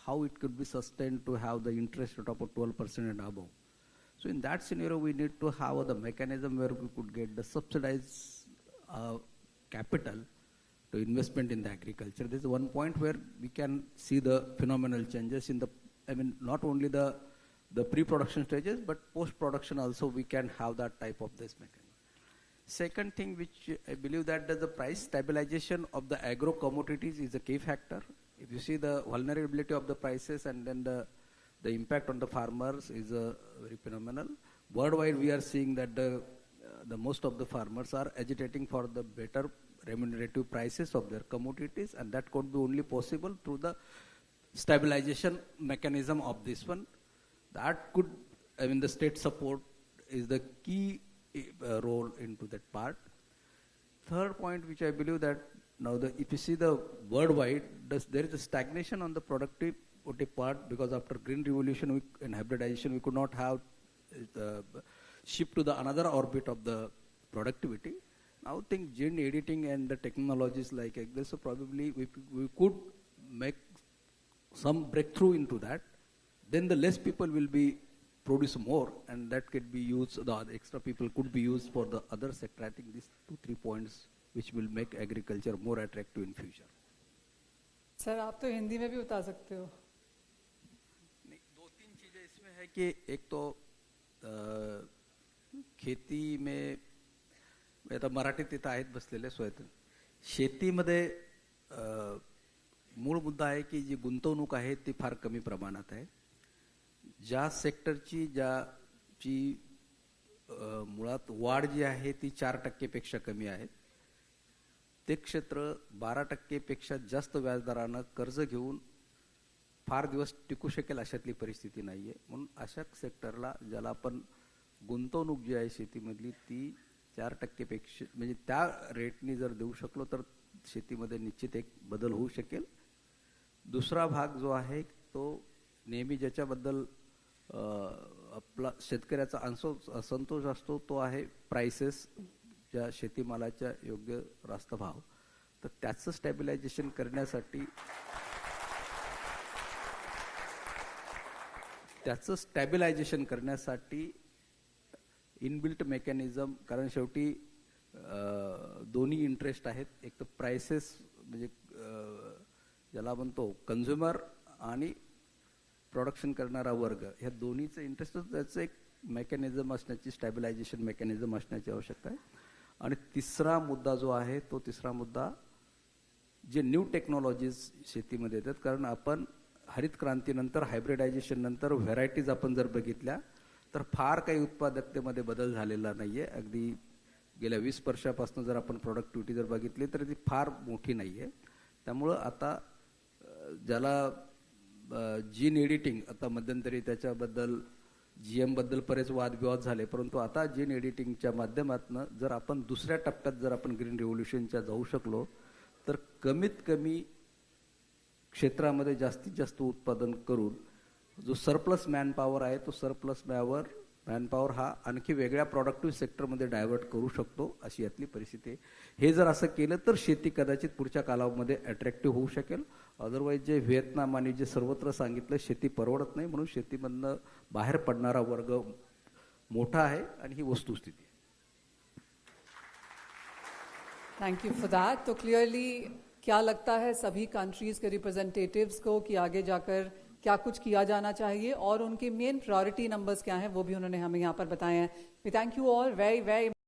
how it could be sustained to have the interest rate of 12% and above. So in that scenario, we need to have the mechanism where we could get the subsidized capital to investment in the agriculture. This is one point where we can see the phenomenal changes in the, not only the pre-production stages, but post-production also we can have that type of this mechanism. Second thing which I believe that the price stabilization of the agro commodities is a key factor. If you see the vulnerability of the prices and then the impact on the farmers is very phenomenal. Worldwide we are seeing that the most of the farmers are agitating for the better remunerative prices of their commodities, and that could be only possible through the stabilization mechanism of this one. That could, the state support is the key role into that part. Third point, which I believe that now if you see the worldwide, there is a stagnation on the productivity part because after green revolution and hybridization, we could not have shift to the another orbit of the productivity. Now I think gene editing and the technologies like this, so probably we could make some breakthrough into that. Then the less people will be produce more, and that could be used, the extra people could be used for the other sector. I think these 2-3 points which will make agriculture more attractive in future. Sir आप तो हिंदी में भी बता सकते हो. नहीं, 2-3 चीजें इसमें है कि एक तो खेती में आता मराठीत तिथं आहेत बसलेले सोयत शेतीमध्ये मूळ मुद्दा आहे की जी गुंतवणूक आहे ती फार कमी प्रमाणात आहे. ज्या सेक्टरची ज्याची मुळात वाढ जी आहे ती 4% पेक्षा कमी आहे, ते क्षेत्र 12% पेक्षा जास्त व्याजदरानं कर्ज घेऊन फार दिवस टिकू शकेल अशातली परिस्थिती नाहीये. म्हणून अशा सेक्टरला ज्याला आपण गुंतवणूक जी आहे शेतीमधली ती 4% पेक्षा म्हणजे त्या रेटनी जर देऊ शकलो तर शेतीमध्ये निश्चित एक बदल होऊ शकेल. दुसरा भाग जो आहे तो नेहमी ज्याच्याबद्दल आपला शेतकऱ्याचा असंतोष असतो तो आहे प्राइसेस, ज्या शेतीमालाच्या योग्य रास्त भाव. तर त्याचं स्टॅबिलायझेशन करण्यासाठी इनबिल्ट मेकॅनिझम, कारण शेवटी दोन्ही इंटरेस्ट आहेत. एक तर प्राइसेस म्हणजे ज्याला म्हणतो कन्झ्युमर आणि प्रोडक्शन करणारा वर्ग, ह्या दोन्हीचं इंटरेस्ट, त्याचं एक मेकॅनिझम असण्याची, स्टॅबिलायझेशन मेकॅनिझम असण्याची आवश्यकता आहे. आणि तिसरा मुद्दा जो आहे तो तिसरा मुद्दा जे न्यू टेक्नॉलॉजीज शेतीमध्ये येतात. कारण आपण हरित क्रांतीनंतर हायब्रिडायझेशन नंतर व्हेरायटीज आपण जर बघितल्या तर फार काही उत्पादकतेमध्ये बदल झालेला नाहीये. अगदी गेल्या 20 वर्षापासून जर आपण प्रोडक्टिव्हिटी जर बघितली तर ती फार मोठी नाहीये. त्यामुळं आता ज्याला जीन एडिटिंग, आता मध्यंतरी त्याच्याबद्दल GM बद्दल बरेच वादविवाद झाले, परंतु आता जीन एडिटिंगच्या माध्यमातून जर आपण दुसऱ्या टप्प्यात जर आपण ग्रीन रिव्होल्युशनच्या जाऊ शकलो तर कमीत कमी क्षेत्रामध्ये जास्तीत जास्त उत्पादन करून जो सरप्लस मॅन पॉवर आहे तो सरप्लस मॅनपॉवर हा आणखी वेगळ्या प्रोडक्टिव्ह सेक्टरमध्ये डायव्हर्ट करू शकतो, अशी यातली परिस्थिती आहे. हे जर असं केलं तर शेती कदाचित पुढच्या कालावधीमध्ये अट्रॅक्टिव्ह होऊ शकेल. अदरवाईज जे व्हिएतनाम आणि जे सर्वत्र सांगितलं शेती परवडत नाही, म्हणून शेतीमधनं बाहेर पडणारा वर्ग मोठा आहे आणि ही वस्तुस्थिती आहे. Thank you for that. तो क्लियरली क्या लगता है सभी कंट्रीज के रिप्रेजेंटेटिव्स को कि आगे जाकर क्या कुछ किया जाना चाहिए और उनके मेन प्रायोरिटी नंबर्स क्या हैं वो भी उन्होंने हमें यहाँ पर बताए हैं. We thank you all very very